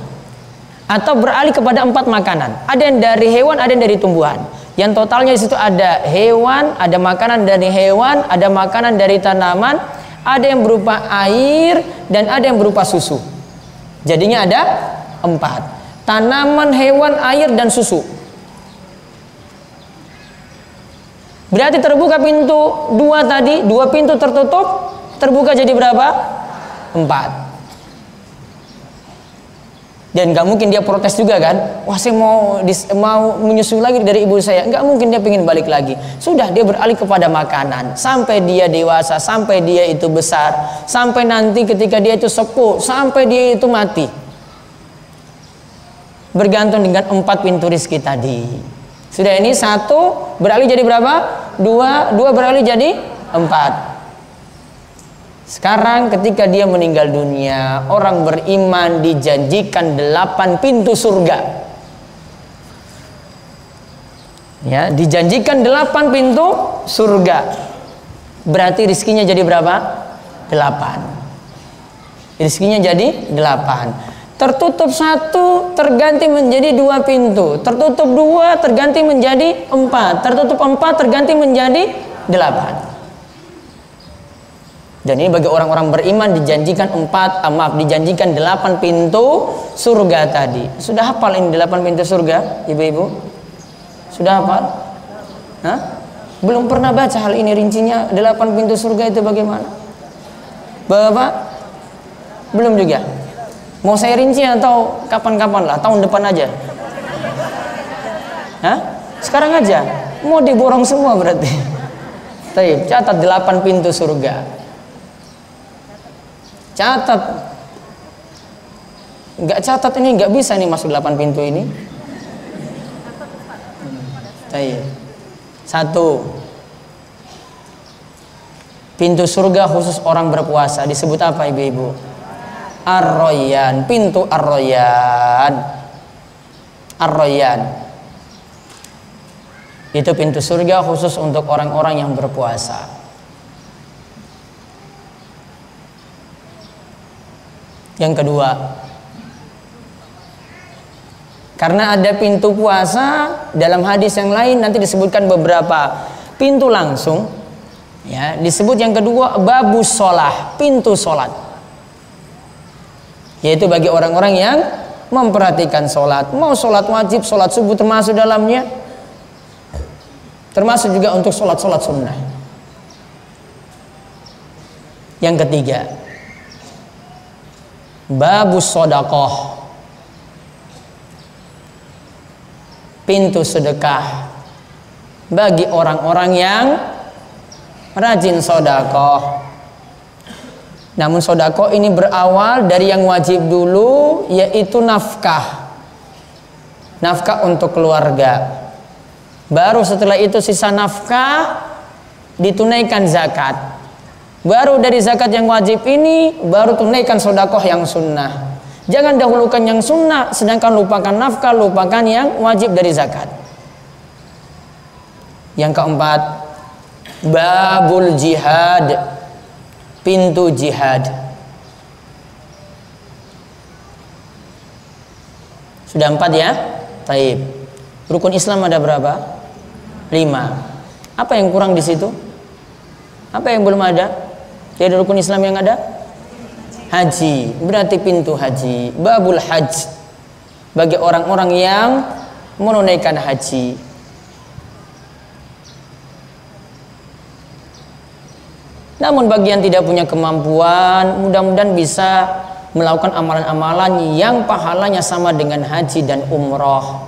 Atau beralih kepada 4 makanan. Ada yang dari hewan, ada yang dari tumbuhan. Yang totalnya di situ ada hewan, ada makanan dari hewan, ada makanan dari tanaman, ada yang berupa air dan ada yang berupa susu. Jadinya ada 4. Tanaman, hewan, air dan susu. Berarti terbuka pintu 2 tadi, 2 pintu tertutup, terbuka jadi berapa? 4. Dan nggak mungkin dia protes juga kan? Wah, saya mau menyusul lagi dari ibu saya. Nggak mungkin dia pengen balik lagi. Sudah, dia beralih kepada makanan sampai dia dewasa, sampai dia itu besar, sampai nanti ketika dia itu sepuh, sampai dia itu mati. Bergantung dengan 4 pintu rizki tadi. Sudah, ini 1 beralih jadi berapa? 2 beralih jadi 4. Sekarang ketika dia meninggal dunia, orang beriman dijanjikan 8 pintu surga. Ya, dijanjikan 8 pintu surga. Berarti rizkinya jadi berapa? 8. Rizkinya jadi 8. Tertutup 1 terganti menjadi 2 pintu. Tertutup 2 terganti menjadi 4. Tertutup 4 terganti menjadi 8. Dan ini bagi orang-orang beriman dijanjikan 8 pintu surga tadi. Sudah hafal ini 8 pintu surga, ibu-ibu? Sudah hafal? Hah? Belum pernah baca hal ini rincinya 8 pintu surga itu bagaimana? Bapak? Belum juga? Mau saya rinci atau kapan-kapan lah? Tahun depan aja? Hah? Sekarang aja? Mau diborong semua berarti? Baik, catat 8 pintu surga. Catat. Nggak catat ini nggak bisa nih masuk 8 pintu ini. Baik. 1. Pintu surga khusus orang berpuasa disebut apa ibu-ibu? Ar-Rayyan, pintu Ar-Rayyan. Ar-Rayyan. Itu pintu surga khusus untuk orang-orang yang berpuasa. Yang kedua, karena ada pintu puasa, dalam hadis yang lain nanti disebutkan beberapa pintu langsung, ya, disebut yang kedua babus sholah, pintu sholat, yaitu bagi orang-orang yang memperhatikan sholat, mau sholat wajib, sholat subuh termasuk dalamnya, termasuk juga untuk sholat-sholat sunnah. Yang ketiga, babus sodakoh, pintu sedekah bagi orang-orang yang rajin sodakoh. Namun sodakoh ini berawal dari yang wajib dulu, yaitu nafkah untuk keluarga. Baru setelah itu sisa nafkah ditunaikan zakat. Baru dari zakat yang wajib ini baru tunaikan sodakoh yang sunnah. Jangan dahulukan yang sunnah sedangkan lupakan nafkah, lupakan yang wajib dari zakat. Yang keempat, babul jihad, pintu jihad. Sudah 4 ya? Taib. Rukun Islam ada berapa? 5. Apa yang kurang di situ? Apa yang belum ada? Dari rukun Islam yang ada? Haji. Berarti pintu haji. Babul hajj, bagi orang-orang yang menunaikan haji. Namun bagi yang tidak punya kemampuan, mudah-mudahan bisa melakukan amalan-amalan yang pahalanya sama dengan haji dan umroh.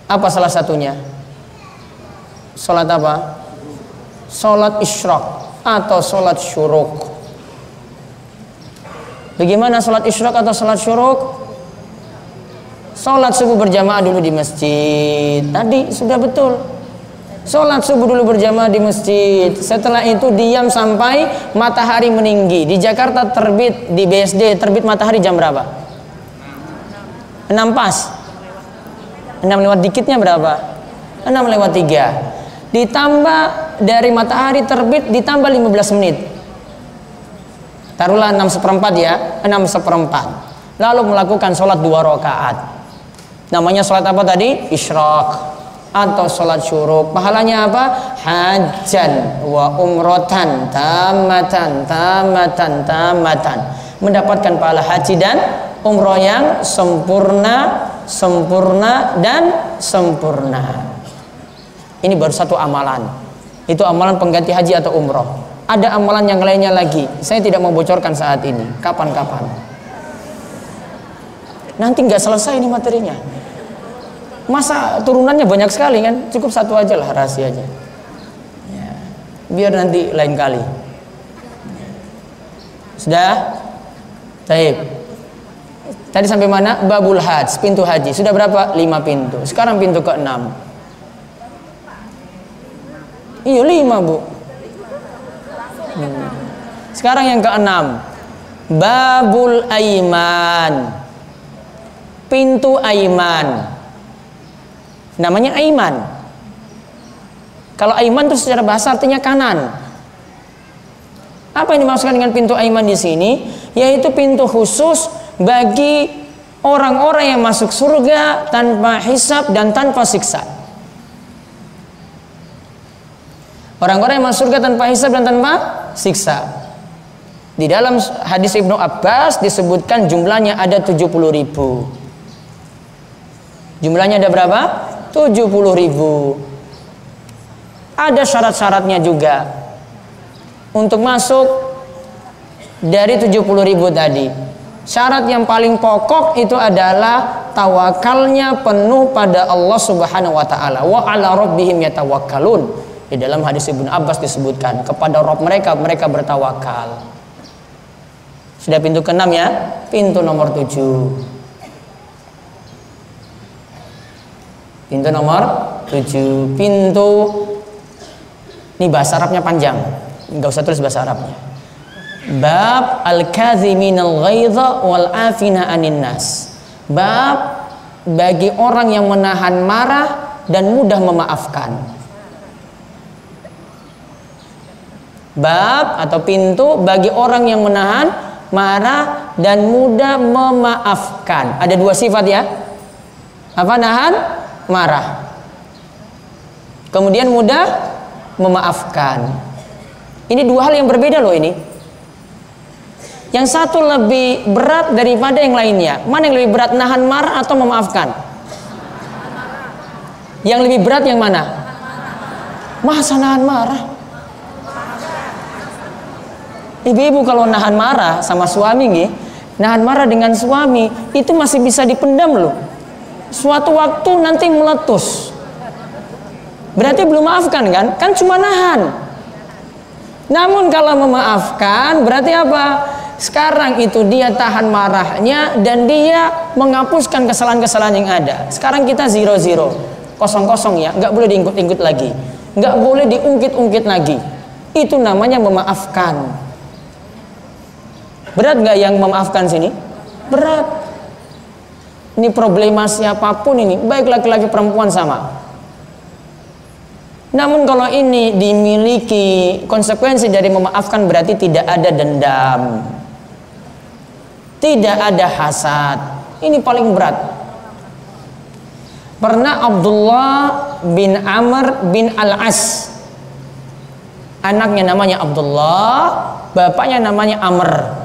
Apa salah satunya? Salat apa? Salat isyraq atau salat syuruk. Bagaimana salat isyraq atau salat syuruk? Salat subuh berjamaah dulu di masjid. Tadi sudah betul. Salat subuh dulu berjamaah di masjid. Setelah itu diam sampai matahari meninggi. Di Jakarta terbit, di BSD terbit matahari jam berapa? 6 pas. 6 lewat dikitnya berapa? 6 lewat 3. Ditambah dari matahari terbit ditambah 15 menit. Taruhlah 6/4 ya, 6/4. Lalu melakukan sholat 2 rakaat. Namanya sholat apa tadi? Isyraq atau sholat syuruk. Pahalanya apa? Hajjan wa umrotan tamatan. Mendapatkan pahala haji dan umroh yang sempurna dan sempurna. Ini baru satu amalan. Itu amalan pengganti haji atau umroh. Ada amalan yang lainnya lagi. Saya tidak mau bocorkan saat ini. Kapan-kapan. Nanti nggak selesai ini materinya. Masa turunannya banyak sekali kan? Cukup satu aja lah rahasianya. Ya, biar nanti lain kali. Sudah? Baik. Tadi sampai mana? Babul Hajj, pintu haji. Sudah berapa? 5 pintu. Sekarang pintu ke-6. Iya 5 bu. Sekarang yang ke-6, Babul Aiman, pintu Aiman. Namanya Aiman. Kalau Aiman itu secara bahasa artinya kanan. Apa yang dimaksudkan dengan pintu Aiman di sini? Yaitu pintu khusus bagi orang-orang yang masuk surga tanpa hisab dan tanpa siksa. Orang-orang yang masuk surga tanpa hisab dan tanpa siksa. Di dalam hadis Ibnu Abbas disebutkan jumlahnya ada 70.000. Jumlahnya ada berapa? 70.000. Ada syarat-syaratnya juga untuk masuk dari 70.000 tadi. Syarat yang paling pokok itu adalah tawakalnya penuh pada Allah Subhanahu wa taala. Wa 'ala rabbihim yatawakkalun. Di dalam hadis Ibnu Abbas disebutkan kepada Rabb mereka bertawakal. Sudah pintu ke-6 ya. Pintu nomor 7. Pintu nomor 7. Pintu, ini bahasa Arabnya panjang, nggak usah tulis bahasa Arabnya. Bab al-kaziminal ghaidha wal afina anin nas. Bab bagi orang yang menahan marah dan mudah memaafkan. Bab atau pintu bagi orang yang menahan marah dan mudah memaafkan. Ada 2 sifat ya. Apa? Nahan marah, kemudian mudah memaafkan. Ini 2 hal yang berbeda loh ini. Yang satu lebih berat daripada yang lainnya. Mana yang lebih berat, nahan marah atau memaafkan? Yang lebih berat yang mana? Masa nahan marah? Ibu-ibu kalau nahan marah sama suami nih, nahan marah dengan suami itu masih bisa dipendam loh. Suatu waktu nanti meletus. Berarti belum maafkan kan? Kan cuma nahan. Namun kalau memaafkan berarti apa? Sekarang itu dia tahan marahnya dan dia menghapuskan kesalahan-kesalahan yang ada. Sekarang kita 0-0, kosong-kosong ya, nggak boleh diungkit-ungkit lagi, nggak boleh diungkit-ungkit lagi. Itu namanya memaafkan. Berat nggak yang memaafkan sini? Berat. Ini problema siapapun ini, baik laki-laki perempuan sama. Namun kalau ini dimiliki konsekuensi dari memaafkan berarti tidak ada dendam, tidak ada hasad. Ini paling berat. Pernah Abdullah bin Amr bin Al-As, anaknya namanya Abdullah, bapaknya namanya Amr.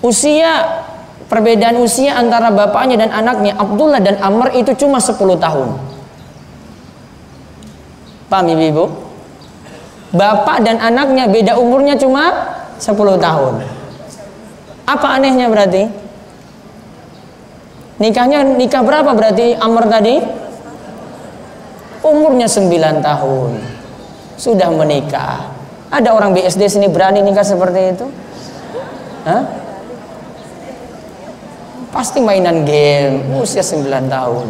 Usia, perbedaan usia antara bapaknya dan anaknya Abdullah dan Amr itu cuma 10 tahun. Paham ibu-ibu? Bapak dan anaknya beda umurnya cuma 10 tahun. Apa anehnya berarti? Nikah berapa berarti Amr tadi? Umurnya 9 tahun. Sudah menikah. Ada orang BSD sini berani nikah seperti itu? Hah? Pasti mainan game, usia 9 tahun.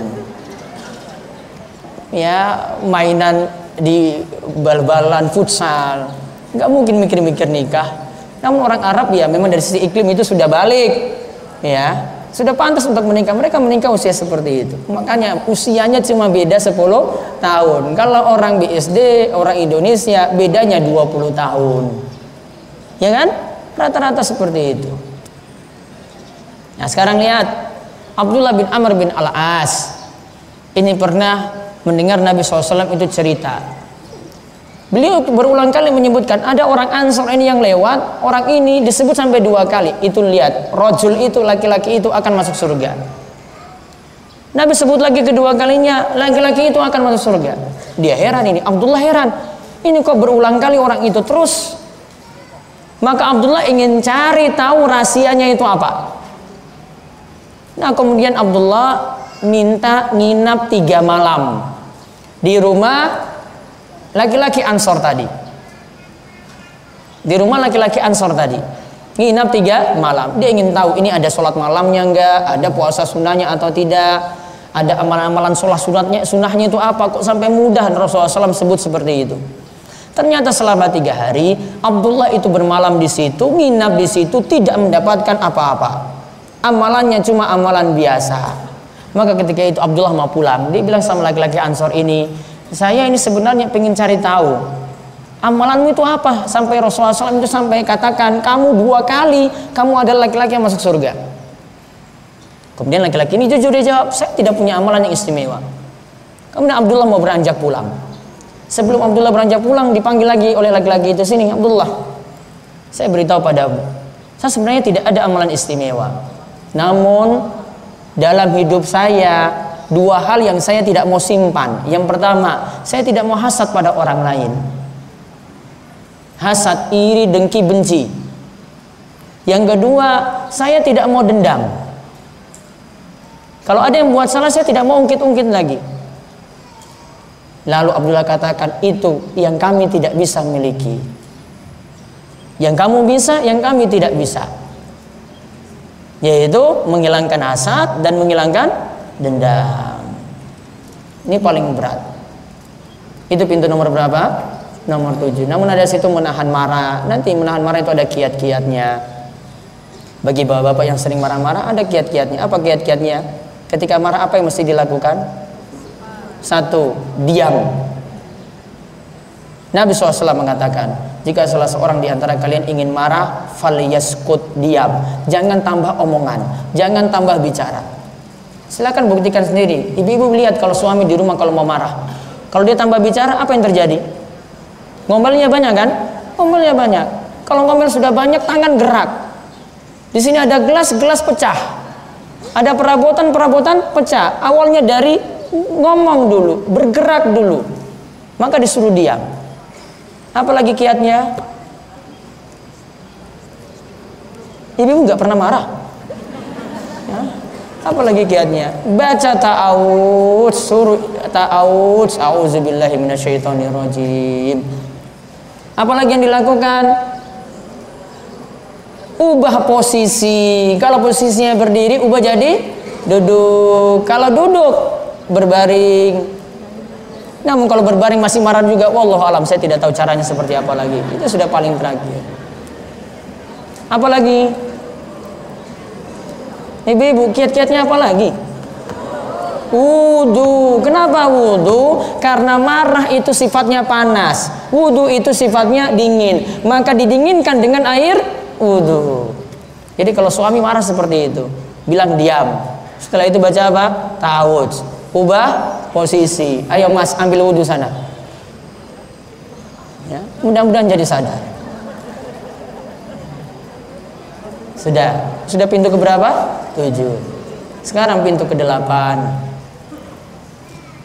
Ya, mainan di bal-balan futsal. Nggak mungkin mikir-mikir nikah. Namun orang Arab ya memang dari sisi iklim itu sudah balik. Ya, sudah pantas untuk menikah. Mereka menikah usia seperti itu. Makanya usianya cuma beda 10 tahun. Kalau orang BSD, orang Indonesia bedanya 20 tahun. Ya kan? Rata-rata seperti itu. Nah sekarang lihat Abdullah bin Amr bin Al-As. Ini pernah mendengar Nabi SAW itu cerita. Beliau berulang kali menyebutkan ada orang Ansor ini yang lewat. Orang ini disebut sampai 2 kali. Itu lihat, rajul itu, laki-laki itu akan masuk surga. Nabi sebut lagi kedua kalinya, laki-laki itu akan masuk surga. Dia heran ini, Abdullah heran. Ini kok berulang kali orang itu terus. Maka Abdullah ingin cari tahu rahasianya itu apa. Nah kemudian Abdullah minta nginap 3 malam di rumah laki-laki Ansor tadi. Di rumah laki-laki Ansor tadi nginap 3 malam. Dia ingin tahu ini ada sholat malamnya enggak, ada puasa sunnahnya atau tidak, ada amalan-amalan sholat sunnahnya itu apa, kok sampai mudah Rasulullah SAW sebut seperti itu. Ternyata selama 3 hari Abdullah itu bermalam di situ, nginap di situ, tidak mendapatkan apa-apa. Amalannya cuma amalan biasa. Maka ketika itu Abdullah mau pulang, dia bilang sama laki-laki Ansor ini, saya ini sebenarnya pengen cari tahu amalanmu itu apa, sampai Rasulullah SAW itu sampai katakan kamu 2 kali kamu adalah laki-laki yang masuk surga. Kemudian laki-laki ini jujur dia jawab, saya tidak punya amalan yang istimewa. Kemudian Abdullah mau beranjak pulang. Sebelum Abdullah beranjak pulang, dipanggil lagi oleh laki-laki itu, sini Abdullah, saya beritahu padamu, saya sebenarnya tidak ada amalan istimewa. Namun dalam hidup saya 2 hal yang saya tidak mau simpan. Yang pertama, saya tidak mau hasad pada orang lain. Hasad, iri, dengki, benci. Yang kedua, saya tidak mau dendam. Kalau ada yang buat salah, saya tidak mau ungkit-ungkit lagi. Lalu Abdullah katakan, itu yang kami tidak bisa miliki. Yang kamu bisa, yang kami tidak bisa, yaitu menghilangkan hasad dan menghilangkan dendam. Ini paling berat. Itu pintu nomor berapa? Nomor 7. Namun ada situ menahan marah. Nanti menahan marah itu ada kiat-kiatnya. Bagi bapak-bapak yang sering marah-marah, ada kiat-kiatnya. Apa kiat-kiatnya? Ketika marah apa yang mesti dilakukan? 1, diam. Nabi SAW mengatakan, jika salah seorang di antara kalian ingin marah, falyaskut, diam. Jangan tambah omongan, jangan tambah bicara. Silakan buktikan sendiri. Ibu-ibu lihat kalau suami di rumah kalau mau marah, kalau dia tambah bicara, apa yang terjadi? Ngomelnya banyak kan? Ngomelnya banyak. Kalau ngomel sudah banyak, tangan gerak. Di sini ada gelas pecah. Ada perabotan pecah. Awalnya dari ngomong dulu, bergerak dulu, maka disuruh diam. Apalagi kiatnya? Ibu nggak pernah marah. Ya? Apalagi kiatnya? Baca ta'awudz, suruh ta'awudz, a'udzubillahi minasyaitonirrajim. Apalagi yang dilakukan? Ubah posisi. Kalau posisinya berdiri, ubah jadi duduk. Kalau duduk, berbaring. Namun kalau berbaring masih marah juga, wallahu alam, saya tidak tahu caranya seperti apa lagi. Itu sudah paling terakhir. Apalagi? Ibu-ibu, kiat-kiatnya apa lagi? Wudu. Kenapa wudu? Karena marah itu sifatnya panas, wudu itu sifatnya dingin. Maka didinginkan dengan air wudu. Jadi kalau suami marah seperti itu, bilang diam. Setelah itu baca apa? Ta'awudz. Ubah posisi. Ayo mas, ambil wudhu sana. Ya, mudah-mudahan jadi sadar. Sudah pintu keberapa? 7. Sekarang pintu ke-8.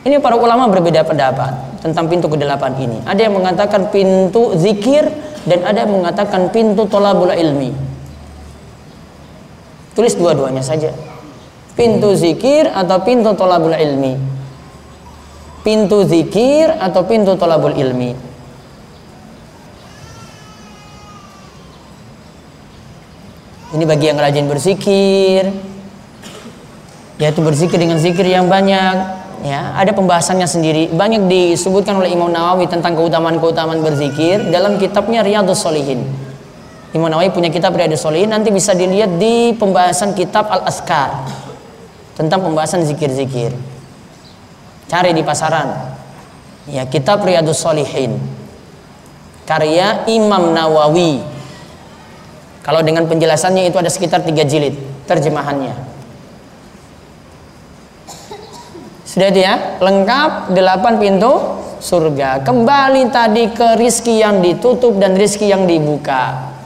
Ini para ulama berbeda pendapat tentang pintu ke-8 ini. Ada yang mengatakan pintu zikir dan ada yang mengatakan pintu thalabul ilmi. Tulis dua-duanya saja. Pintu zikir atau pintu thalabul ilmi. Pintu zikir atau pintu thalabul ilmi. Ini bagi yang rajin berzikir, yaitu berzikir dengan zikir yang banyak. Ya, ada pembahasannya sendiri. Banyak disebutkan oleh Imam Nawawi tentang keutamaan-keutamaan berzikir dalam kitabnya Riyadhus Shalihin. Imam Nawawi punya kitab Riyadhus Shalihin, nanti bisa dilihat di pembahasan kitab Al-Azkar tentang pembahasan zikir-zikir. Cari di pasaran. Ya, kitab Riyadhus Shalihin karya Imam Nawawi. Kalau dengan penjelasannya itu ada sekitar 3 jilid terjemahannya. Sudah itu ya, lengkap 8 pintu surga. Kembali tadi ke rizki yang ditutup dan rizki yang dibuka.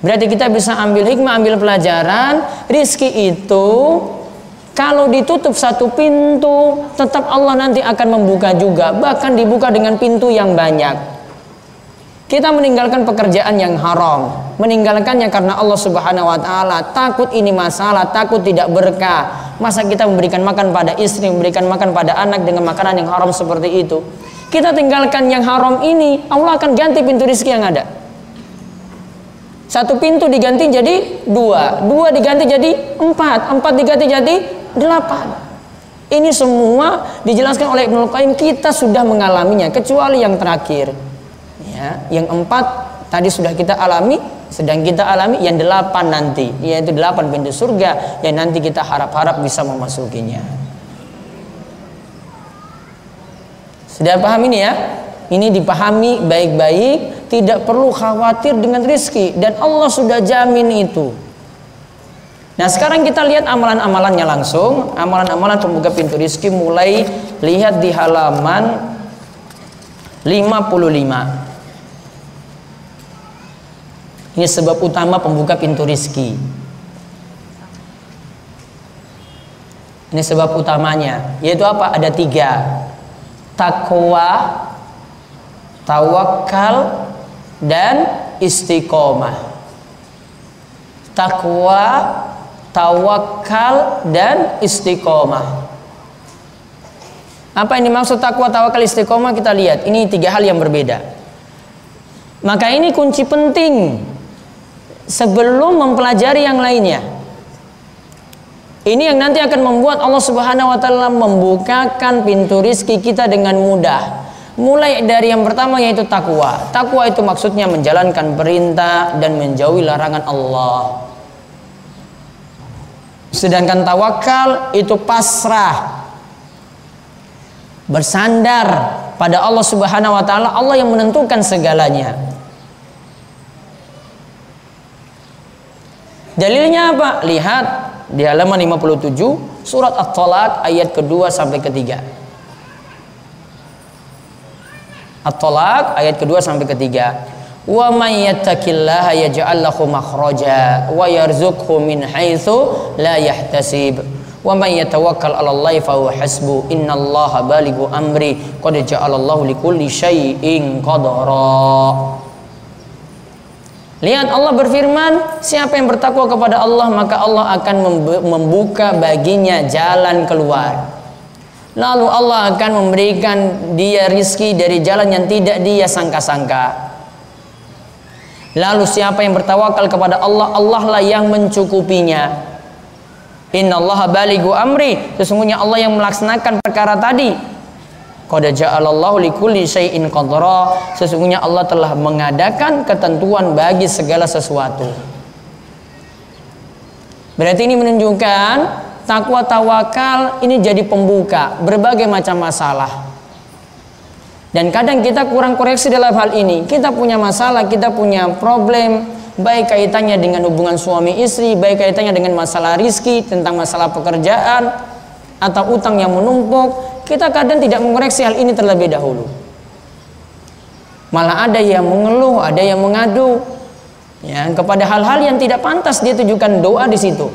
Berarti kita bisa ambil hikmah, ambil pelajaran. Rizki itu Kalau ditutup satu pintu, tetap Allah nanti akan membuka juga, bahkan dibuka dengan pintu yang banyak. Kita meninggalkan pekerjaan yang haram, meninggalkannya karena Allah Subhanahu wa taala, takut ini masalah, takut tidak berkah. Masa kita memberikan makan pada istri, memberikan makan pada anak dengan makanan yang haram seperti itu? Kita tinggalkan yang haram ini, Allah akan ganti pintu rezeki yang ada. Satu pintu diganti jadi dua, dua diganti jadi empat, empat diganti jadi 8. Ini semua dijelaskan oleh Ibnul Qayyim, kita sudah mengalaminya, kecuali yang terakhir. Ya, yang 4 tadi sudah kita alami, sedang kita alami yang 8 nanti, yaitu 8 pintu surga yang nanti kita harap-harap bisa memasukinya. Sudah paham ini ya? Ini dipahami baik-baik, tidak perlu khawatir dengan rezeki dan Allah sudah jamin itu. Nah, sekarang kita lihat amalan-amalannya langsung. Amalan-amalan pembuka pintu rezeki, mulai lihat di halaman 55. Ini sebab utama pembuka pintu rezeki. Ini sebab utamanya, yaitu apa? Ada 3. Takwa, tawakal, dan istiqomah. Takwa, tawakal, dan istiqomah. Apa yang dimaksud takwa, tawakal, istiqomah? Kita lihat, ini 3 hal yang berbeda. Maka ini kunci penting sebelum mempelajari yang lainnya. Ini yang nanti akan membuat Allah Subhanahu wa taala membukakan pintu rizki kita dengan mudah. Mulai dari yang pertama, yaitu takwa. Takwa itu maksudnya menjalankan perintah dan menjauhi larangan Allah. Sedangkan tawakal itu pasrah, bersandar pada Allah Subhanahu wa taala, Allah yang menentukan segalanya. Dalilnya apa? Lihat di halaman 57 surat At-Thalaq ayat kedua sampai ketiga. At-Thalaq ayat kedua sampai ketiga. Wa may yattaqillaha yaj'al lahu makhraja wa yarzuqhu min haitsu la yahtasib. Wa may yatawakkal 'alallahi fa huwa hasbuh. Innallaha balighu amri qad ja'alallahu likulli syai'in qadara. Lihat, Allah berfirman, siapa yang bertakwa kepada Allah maka Allah akan membuka baginya jalan keluar. Lalu Allah akan memberikan dia rizki dari jalan yang tidak dia sangka-sangka. Lalu siapa yang bertawakal kepada Allah, Allah lah yang mencukupinya. Innallaha balighu amri, sesungguhnya Allah yang melaksanakan perkara tadi. Qad ja'alallahu likulli syai'in qadara, sesungguhnya Allah telah mengadakan ketentuan bagi segala sesuatu. Berarti ini menunjukkan takwa tawakal ini jadi pembuka berbagai macam masalah. Dan kadang kita kurang koreksi dalam hal ini. Kita punya masalah, kita punya problem, baik kaitannya dengan hubungan suami istri, baik kaitannya dengan masalah rizki, tentang masalah pekerjaan, atau utang yang menumpuk. Kita kadang tidak mengoreksi hal ini terlebih dahulu. Malah ada yang mengeluh, ada yang mengadu, ya, kepada hal-hal yang tidak pantas dia tujukan doa di situ.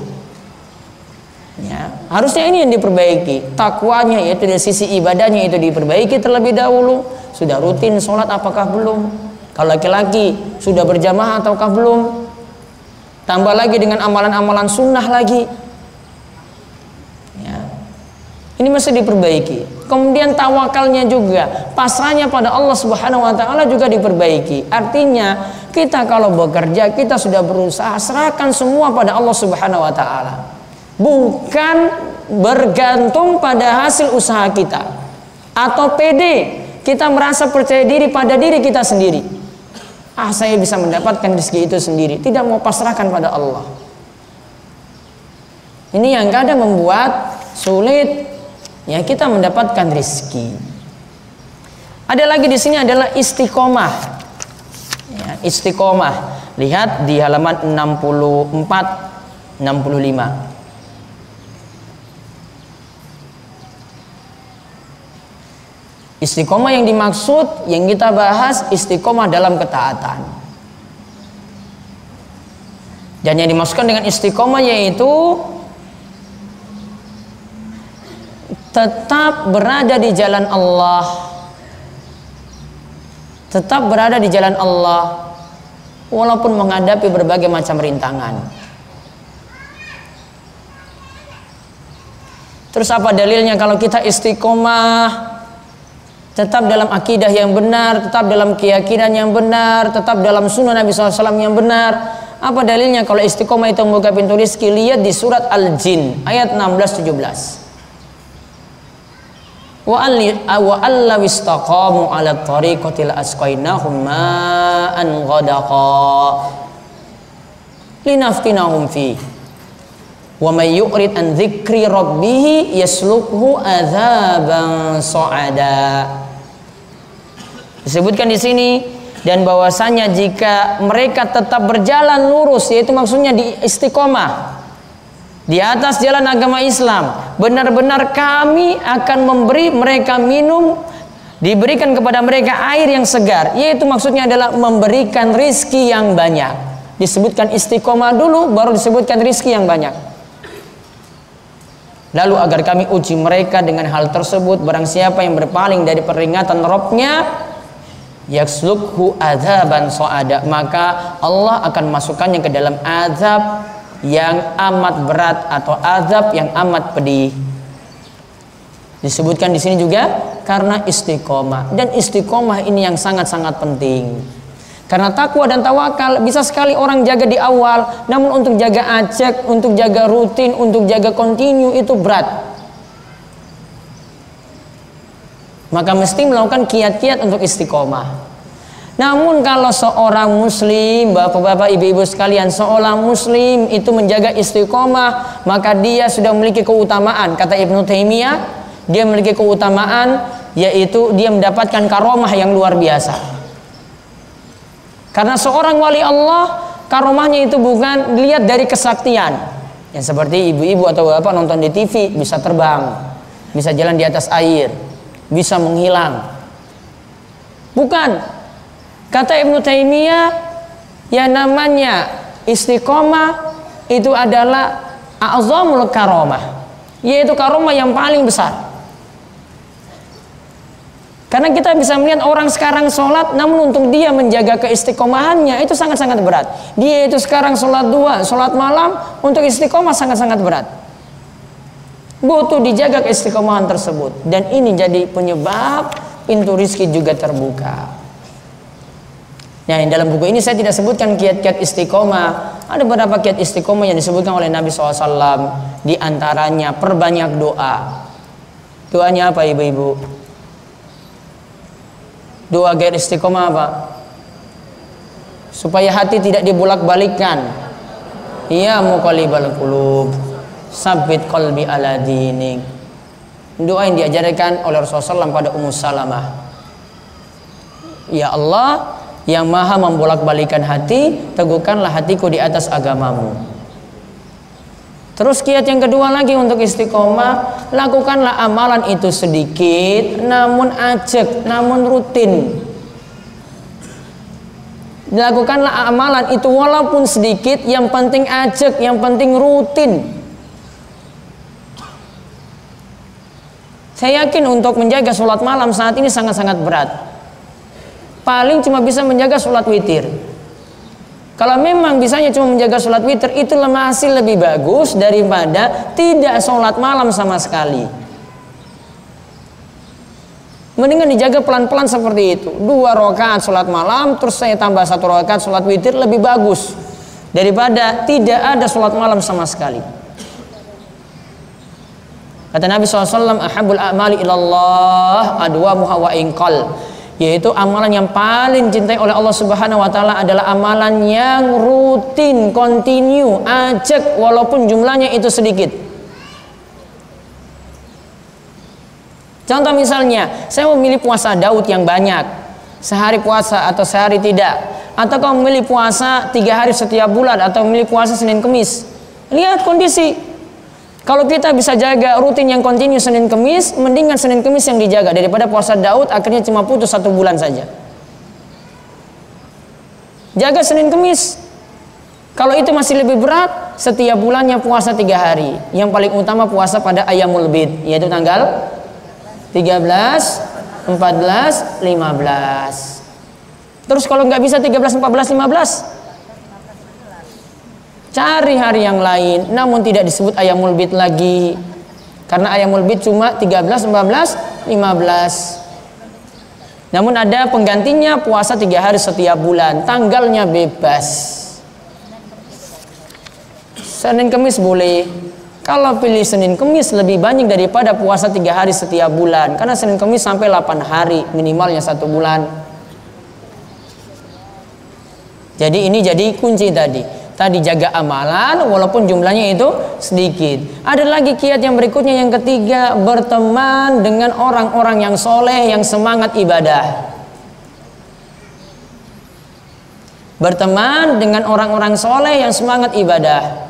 Ya, harusnya ini yang diperbaiki. Takwanya, yaitu dari sisi ibadahnya itu diperbaiki terlebih dahulu. Sudah rutin sholat apakah belum? Kalau laki-laki sudah berjamaah ataukah belum? Tambah lagi dengan amalan-amalan sunnah lagi. Ini masih diperbaiki. Kemudian tawakalnya juga, pasrahnya pada Allah Subhanahu wa taala juga diperbaiki. Artinya, kita kalau bekerja, kita sudah berusaha serahkan semua pada Allah Subhanahu wa taala. Bukan bergantung pada hasil usaha kita. Atau pede, kita merasa percaya diri pada diri kita sendiri. Saya bisa mendapatkan rezeki itu sendiri, tidak mau pasrahkan pada Allah. Ini yang kadang membuat sulit ya kita mendapatkan rezeki. Ada lagi di sini adalah istiqomah. Ya, istiqomah. Lihat di halaman 64, 65. Istiqomah yang dimaksud, yang kita bahas, istiqomah dalam ketaatan. Dan yang dimaksudkan dengan istiqomah yaitu tetap berada di jalan Allah, tetap berada di jalan Allah walaupun menghadapi berbagai macam rintangan. Terus apa dalilnya kalau kita istiqomah, tetap dalam akidah yang benar, tetap dalam keyakinan yang benar, tetap dalam sunnah Nabi SAW yang benar? Apa dalilnya kalau istiqomah itu membuka pintu rizki? Lihat di surat Al-Jin ayat 16-17. Wa allaw istaqamu ala tariqatil asqainahum ma'an ghadaqa linaftinahum fi wa may yu'rid an dzikri rabbih yaslukhu adzaban sa'ada. Disebutkan di sini, dan bahwasanya jika mereka tetap berjalan lurus, yaitu maksudnya di istiqomah di atas jalan agama Islam, benar-benar kami akan memberi mereka minum, diberikan kepada mereka air yang segar, yaitu maksudnya adalah memberikan rizki yang banyak. Disebutkan istiqomah dulu, baru disebutkan rizki yang banyak. Lalu agar kami uji mereka dengan hal tersebut, barang siapa yang berpaling dari peringatan Rabbnya, yakslukhu adzaban sa'ada, maka Allah akan masukkannya ke dalam azab yang amat berat atau azab yang amat pedih. Disebutkan di sini juga karena istiqomah, dan istiqomah ini yang sangat-sangat penting. Karena takwa dan tawakal bisa sekali orang jaga di awal, namun untuk jaga acak, untuk jaga rutin, untuk jaga kontinu itu berat. Maka mesti melakukan kiat-kiat untuk istiqomah. Namun kalau seorang muslim, bapak-bapak, ibu-ibu sekalian, seorang muslim itu menjaga istiqomah, maka dia sudah memiliki keutamaan. Kata Ibnu Taimiyah, dia memiliki keutamaan, yaitu dia mendapatkan karomah yang luar biasa. Karena seorang wali Allah, karomahnya itu bukan dilihat dari kesaktian, yang seperti ibu-ibu atau bapak nonton di TV bisa terbang, bisa jalan di atas air, bisa menghilang. Bukan. Kata Ibnu Taimiyah, yang namanya istiqomah itu adalah a'zamul karomah, yaitu karomah yang paling besar. Karena kita bisa melihat orang sekarang sholat, namun untuk dia menjaga keistiqomahannya itu sangat-sangat berat. Dia itu sekarang sholat dua, sholat malam, untuk istiqomah sangat-sangat berat. Butuh dijaga keistiqomahan tersebut. Dan ini jadi penyebab pintu rizki juga terbuka. Nah, dalam buku ini saya tidak sebutkan kiat-kiat istiqomah. Ada beberapa kiat istiqomah yang disebutkan oleh Nabi SAW. Di antaranya perbanyak doa. Doanya apa ibu-ibu? Doa agar istiqomah apa? Supaya hati tidak dibolak-balikkan. Ya muqallibal qulub, sabbit qalbi ala dinik. Doa yang diajarkan oleh Rasulullah SAW pada Ummu Salamah. Ya Allah, yang maha membolak-balikan hati, teguhkanlah hatiku di atas agamamu. Terus kiat yang kedua lagi untuk istiqomah, lakukanlah amalan itu sedikit, namun ajak, namun rutin. Lakukanlah amalan itu walaupun sedikit, yang penting ajak, yang penting rutin. Saya yakin untuk menjaga sholat malam saat ini sangat-sangat berat. Paling cuma bisa menjaga sholat witir. Kalau memang bisanya cuma menjaga sholat witir, itu masih lebih bagus daripada tidak sholat malam sama sekali. Mendingan dijaga pelan-pelan seperti itu. 2 rakaat sholat malam, terus saya tambah 1 rakaat sholat witir, lebih bagus daripada tidak ada sholat malam sama sekali. Kata Nabi SAW, ahabul a'mali ilallah adwamuha wa inqal, yaitu amalan yang paling cintai oleh Allah Subhanahu wa taala adalah amalan yang rutin, kontinu, ajak walaupun jumlahnya itu sedikit. Contoh misalnya, saya memilih puasa Daud yang banyak, sehari puasa atau sehari tidak, atau kau memilih puasa 3 hari setiap bulan, atau memilih puasa Senin Kemis. Lihat kondisi. Kalau kita bisa jaga rutin yang kontinu Senin Kemis, mendingan Senin Kemis yang dijaga daripada puasa Daud akhirnya cuma putus 1 bulan saja. Jaga Senin Kemis. Kalau itu masih lebih berat, setiap bulannya puasa 3 hari. Yang paling utama puasa pada Ayyamul Bid, yaitu tanggal 13, 14, 15. Terus kalau nggak bisa 13, 14, 15, cari hari yang lain, namun tidak disebut Ayyamul Bid lagi. Karena Ayyamul Bid cuma 13, 14, 15. Namun ada penggantinya puasa 3 hari setiap bulan, tanggalnya bebas. Senin Kemis boleh. Kalau pilih Senin Kemis lebih banyak daripada puasa 3 hari setiap bulan. Karena Senin Kemis sampai 8 hari, minimalnya 1 bulan. Jadi ini jadi kunci tadi. Tadi jaga amalan walaupun jumlahnya itu sedikit. Ada lagi kiat yang berikutnya, yang ketiga, berteman dengan orang-orang yang soleh, yang semangat ibadah. Berteman dengan orang-orang soleh yang semangat ibadah.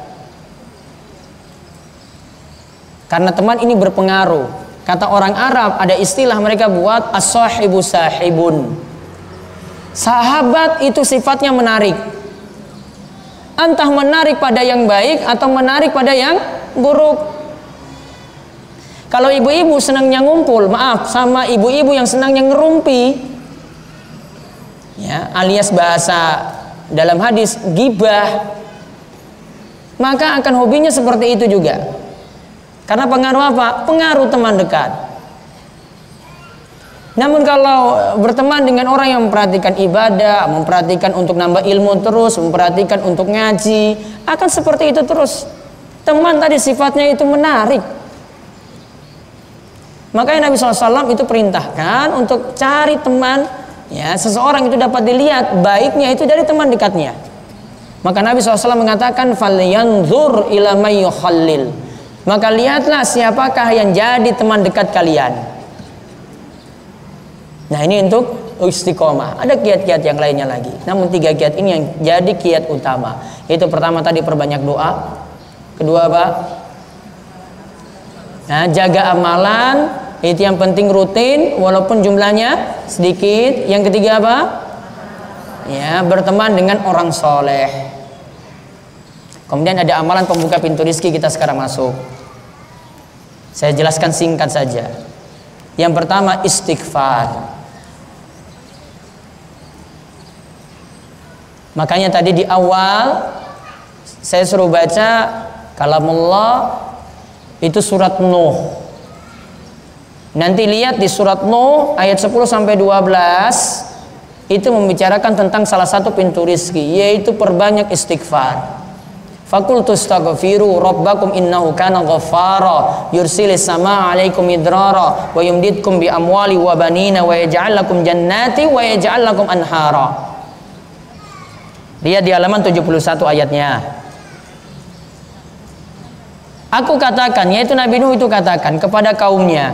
Karena teman ini berpengaruh. Kata orang Arab, ada istilah mereka buat as-sahibu sahibun. Sahabat itu sifatnya menarik. Entah menarik pada yang baik atau menarik pada yang buruk. Kalau ibu-ibu senangnya ngumpul, maaf, sama ibu-ibu yang senangnya ngerumpi, ya, alias bahasa dalam hadis gibah, maka akan hobinya seperti itu juga. Karena pengaruh apa? Pengaruh teman dekat. Namun kalau berteman dengan orang yang memperhatikan ibadah, memperhatikan untuk nambah ilmu terus, memperhatikan untuk ngaji, akan seperti itu terus. Teman tadi sifatnya itu menarik. Makanya Nabi SAW itu perintahkan untuk cari teman, ya, seseorang itu dapat dilihat baiknya itu dari teman dekatnya. Maka Nabi SAW mengatakan falyanzur ila may yukhallil. Maka lihatlah siapakah yang jadi teman dekat kalian. Nah, ini untuk istiqomah. Ada kiat-kiat yang lainnya lagi. Namun 3 kiat ini yang jadi kiat utama. Itu pertama tadi perbanyak doa. Kedua apa? Nah, jaga amalan. Itu yang penting rutin walaupun jumlahnya sedikit. Yang ketiga apa? Ya, berteman dengan orang soleh. Kemudian ada amalan pembuka pintu rizki, kita sekarang masuk. Saya jelaskan singkat saja. Yang pertama istighfar. Makanya tadi di awal saya suruh baca kalamullah itu surat Nuh. Nanti lihat di surat Nuh ayat 10 sampai 12 itu membicarakan tentang salah satu pintu rizki, yaitu perbanyak istighfar. Fakultu astaghfiru rabbakum innahu kana ghaffara yursilis samaa 'alaikum midrara wa yumdidkum bi amwali wa banina wa yaj'al lakum jannati wa yaj'al lakum anhara. Lihat di halaman 71 ayatnya. Aku katakan, yaitu Nabi Nuh itu katakan kepada kaumnya,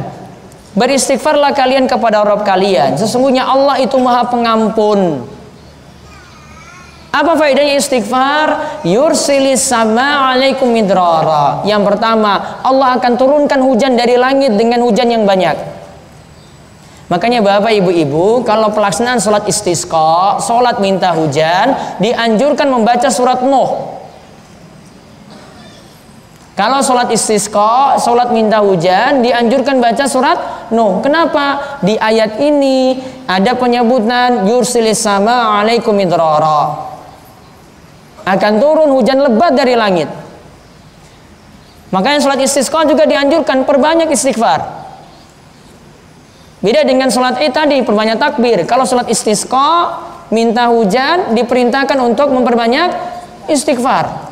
beristighfarlah kalian kepada Rabb kalian, sesungguhnya Allah itu Maha Pengampun. Apa faedahnya istighfar? Yursilis sama 'alaikum midrara. Yang pertama, Allah akan turunkan hujan dari langit dengan hujan yang banyak. Makanya bapak ibu-ibu, kalau pelaksanaan sholat istisqa, sholat minta hujan, dianjurkan membaca surat Nuh. Kalau sholat istisqa, sholat minta hujan, dianjurkan baca surat Nuh. Kenapa? Di ayat ini ada penyebutan yursilis sama 'alaikum midrara. Akan turun hujan lebat dari langit. Makanya sholat istisqa juga dianjurkan perbanyak istighfar. Beda dengan sholat id tadi, perbanyak takbir. Kalau sholat istisqa, minta hujan, diperintahkan untuk memperbanyak istighfar.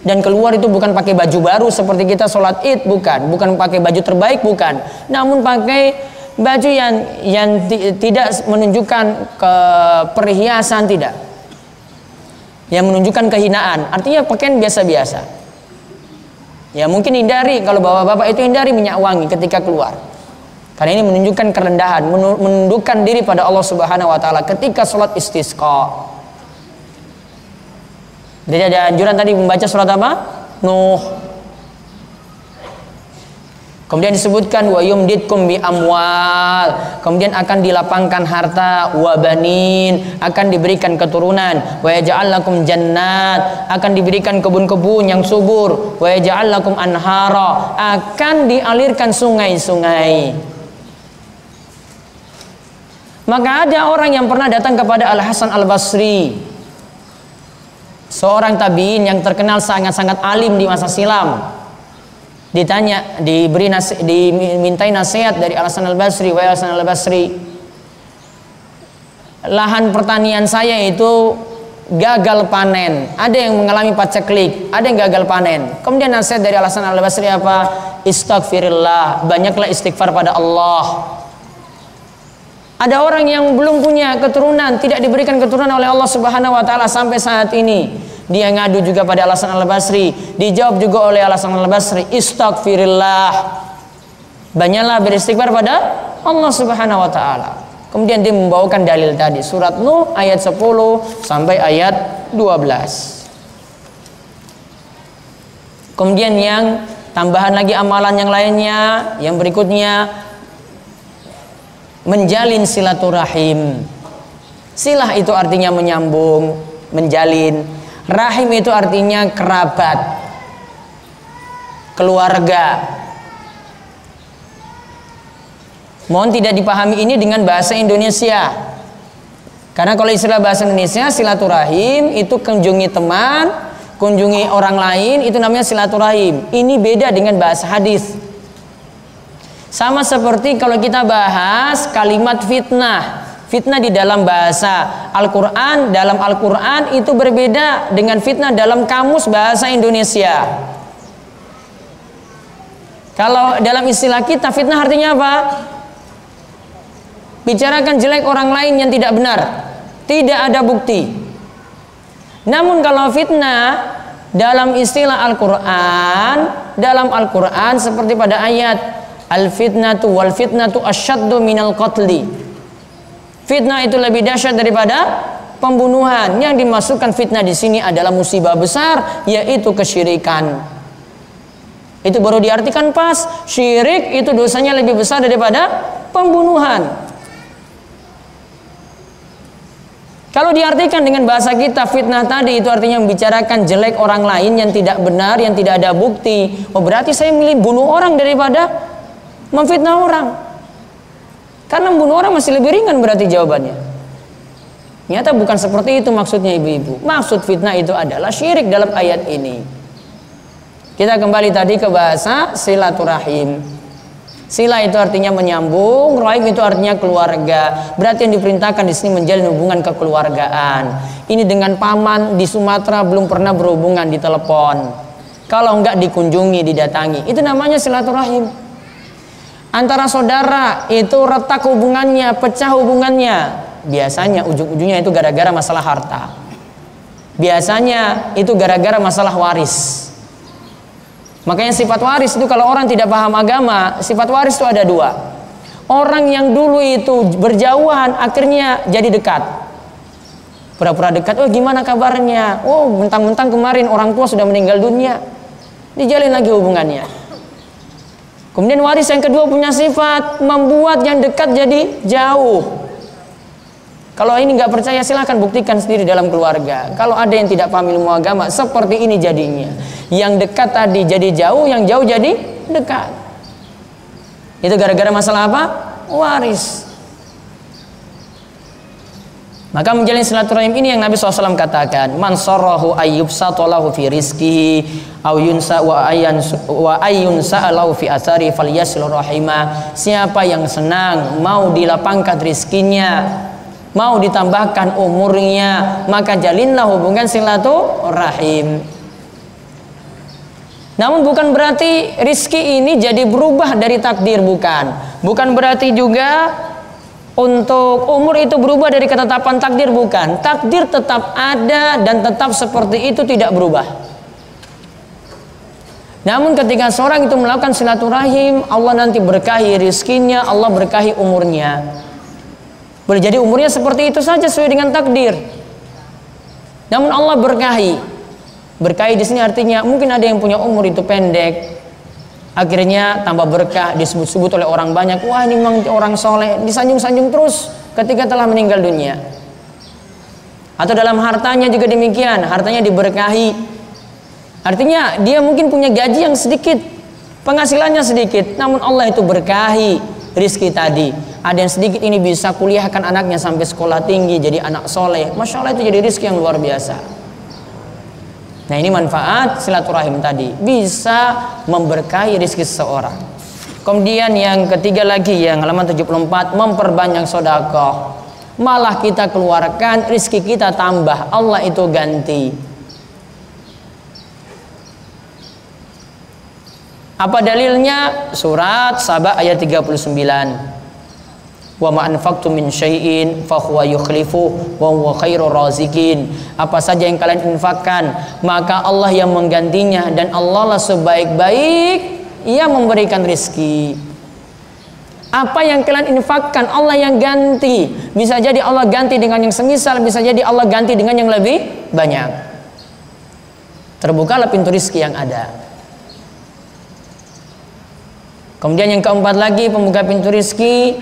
Dan keluar itu bukan pakai baju baru seperti kita sholat id, bukan pakai baju terbaik, bukan. Namun pakai baju yang tidak menunjukkan perhiasan, tidak. Yang menunjukkan kehinaan, artinya pakaian biasa-biasa. Ya mungkin hindari, kalau bapak-bapak itu hindari minyak wangi ketika keluar. Karena ini menunjukkan kerendahan, menundukkan diri pada Allah Subhanahu wa taala ketika sholat istisqa. Jadi ada anjuran tadi membaca surat apa? Nuh. Kemudian disebutkan wa yumditkum bi amwal, kemudian akan dilapangkan harta, wa banin, akan diberikan keturunan, wa yaj'al lakum jannat, akan diberikan kebun-kebun yang subur, wa yaj'al lakum anhara, akan dialirkan sungai-sungai. Maka ada orang yang pernah datang kepada Al Hasan Al Basri, seorang tabi'in yang terkenal sangat-sangat alim di masa silam. Ditanya, dimintai nasihat dari Al Hasan Al Basri, wa Al Hasan Al Basri, lahan pertanian saya itu gagal panen, ada yang mengalami paceklik, ada yang gagal panen. Kemudian nasihat dari Al Hasan Al Basri apa? Istighfirillah, banyaklah istighfar pada Allah. Ada orang yang belum punya keturunan, tidak diberikan keturunan oleh Allah Subhanahu wa taala sampai saat ini. Dia ngadu juga pada Al Hasan Al Basri, dijawab juga oleh Al Hasan Al Basri, istighfirillah, banyaklah beristighfar pada Allah Subhanahu wa taala. Kemudian dia membawakan dalil tadi, surat Nuh ayat 10 sampai ayat 12. Kemudian yang tambahan lagi amalan yang lainnya, yang berikutnya, menjalin silaturahim. Silah itu artinya menyambung, menjalin. Rahim itu artinya kerabat, keluarga. Mohon tidak dipahami ini dengan bahasa Indonesia, karena kalau istilah bahasa Indonesia silaturahim itu kunjungi teman, kunjungi orang lain, itu namanya silaturahim. Ini beda dengan bahasa hadis. Sama seperti kalau kita bahas kalimat fitnah. Fitnah di dalam bahasa Al-Quran, dalam Al-Quran itu berbeda dengan fitnah dalam kamus bahasa Indonesia. Kalau dalam istilah kita, fitnah artinya apa? Bicarakan jelek orang lain yang tidak benar, tidak ada bukti. Namun kalau fitnah dalam istilah Al-Quran, dalam Al-Quran seperti pada ayat al-fitnatu wal fitnatu asyaddu minal qatli. Fitnah itu lebih dahsyat daripada pembunuhan. Yang dimasukkan fitnah di sini adalah musibah besar, yaitu kesyirikan. Itu baru diartikan pas. Syirik itu dosanya lebih besar daripada pembunuhan. Kalau diartikan dengan bahasa kita, fitnah tadi itu artinya membicarakan jelek orang lain yang tidak benar, yang tidak ada bukti. Oh, berarti saya milih bunuh orang daripada memfitnah orang. Karena membunuh orang masih lebih ringan berarti jawabannya. Ternyata bukan seperti itu maksudnya ibu-ibu. Maksud fitnah itu adalah syirik dalam ayat ini. Kita kembali tadi ke bahasa silaturahim. Sila itu artinya menyambung, rahim itu artinya keluarga. Berarti yang diperintahkan di sini menjalin hubungan kekeluargaan. Ini dengan paman di Sumatera belum pernah berhubungan di telepon. Kalau enggak dikunjungi, didatangi. Itu namanya silaturahim. Antara saudara itu retak hubungannya, pecah hubungannya. Biasanya ujung-ujungnya itu gara-gara masalah harta. Biasanya itu gara-gara masalah waris. Makanya sifat waris itu kalau orang tidak paham agama, sifat waris itu ada dua. Orang yang dulu itu berjauhan akhirnya jadi dekat. Pura-pura dekat, oh gimana kabarnya? Oh mentang-mentang kemarin orang tua sudah meninggal dunia. Dijalin lagi hubungannya. Kemudian waris yang kedua punya sifat membuat yang dekat jadi jauh. Kalau ini nggak percaya silahkan buktikan sendiri dalam keluarga. Kalau ada yang tidak paham ilmu agama, seperti ini jadinya. Yang dekat tadi jadi jauh, yang jauh jadi dekat. Itu gara-gara masalah apa? Waris. Maka menjalin silaturahim ini yang Nabi SAW katakan, man sarrahu ayyubsata lahu fi rizqihi aw yunsa wa ayyunsa lahu fi athari falyasil rahimah. Siapa yang senang mau dilapangkan rizkinya, mau ditambahkan umurnya, maka jalinlah hubungan silaturahim. Namun bukan berarti rizki ini jadi berubah dari takdir, bukan. Bukan berarti juga untuk umur itu berubah dari ketetapan takdir, bukan. Takdir tetap ada dan tetap seperti itu, tidak berubah. Namun ketika seorang itu melakukan silaturahim, Allah nanti berkahi rizkinya, Allah berkahi umurnya. Boleh jadi umurnya seperti itu saja sesuai dengan takdir. Namun Allah berkahi. Berkahi di sini artinya mungkin ada yang punya umur itu pendek, Akhirnya tambah berkah, disebut-sebut oleh orang banyak. Wah, ini memang orang soleh, disanjung-sanjung terus ketika telah meninggal dunia. Atau dalam hartanya juga demikian, hartanya diberkahi. Artinya dia mungkin punya gaji yang sedikit, penghasilannya sedikit, namun Allah itu berkahi rizki tadi. Ada yang sedikit ini bisa kuliahkan anaknya sampai sekolah tinggi, jadi anak soleh. Masya Allah, itu jadi rizki yang luar biasa. Nah, ini manfaat silaturahim tadi, bisa memberkahi rizki seseorang. Kemudian yang ketiga lagi, yang halaman 74, memperbanyak sedekah. Malah kita keluarkan, rizki kita tambah, Allah itu ganti. Apa dalilnya? Surat Saba ayat 39. Wa ma anfaqtum min syai'in fa huwa yukhlifu wa huwa khairur raziqin. Apa saja yang kalian infakkan, maka Allah yang menggantinya, dan Allah lah sebaik-baik yang memberikan rizki. Apa yang kalian infakkan, Allah yang ganti. Bisa jadi Allah ganti dengan yang semisal, bisa jadi Allah ganti dengan yang lebih banyak. Terbukalah pintu rizki yang ada. Kemudian yang keempat lagi, pembuka pintu rizki,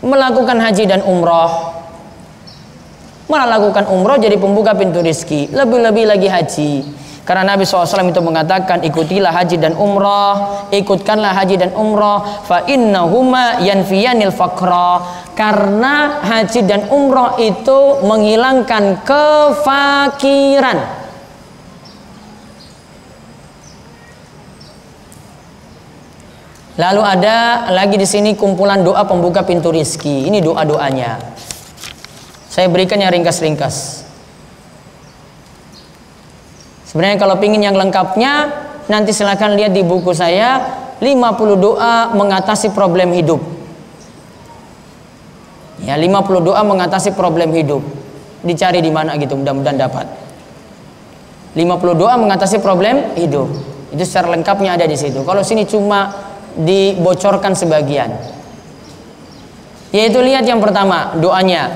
melakukan haji dan umroh. Melakukan umroh jadi pembuka pintu rizki, lebih-lebih lagi haji. Karena Nabi SAW itu mengatakan, ikutilah haji dan umroh, ikutkanlah haji dan umroh, fa innahuma yanfiyanil faqra. Karena haji dan umroh itu menghilangkan kefakiran. Lalu ada lagi di sini kumpulan doa pembuka pintu rizki. Ini doa-doanya. Saya berikan yang ringkas-ringkas. Sebenarnya kalau pingin yang lengkapnya, nanti silakan lihat di buku saya 50 doa mengatasi problem hidup. Ya, 50 doa mengatasi problem hidup. Dicari di mana gitu, mudah-mudahan dapat. 50 doa mengatasi problem hidup. Itu secara lengkapnya ada di situ. Kalau sini cuma dibocorkan sebagian. Yaitu lihat yang pertama, doanya.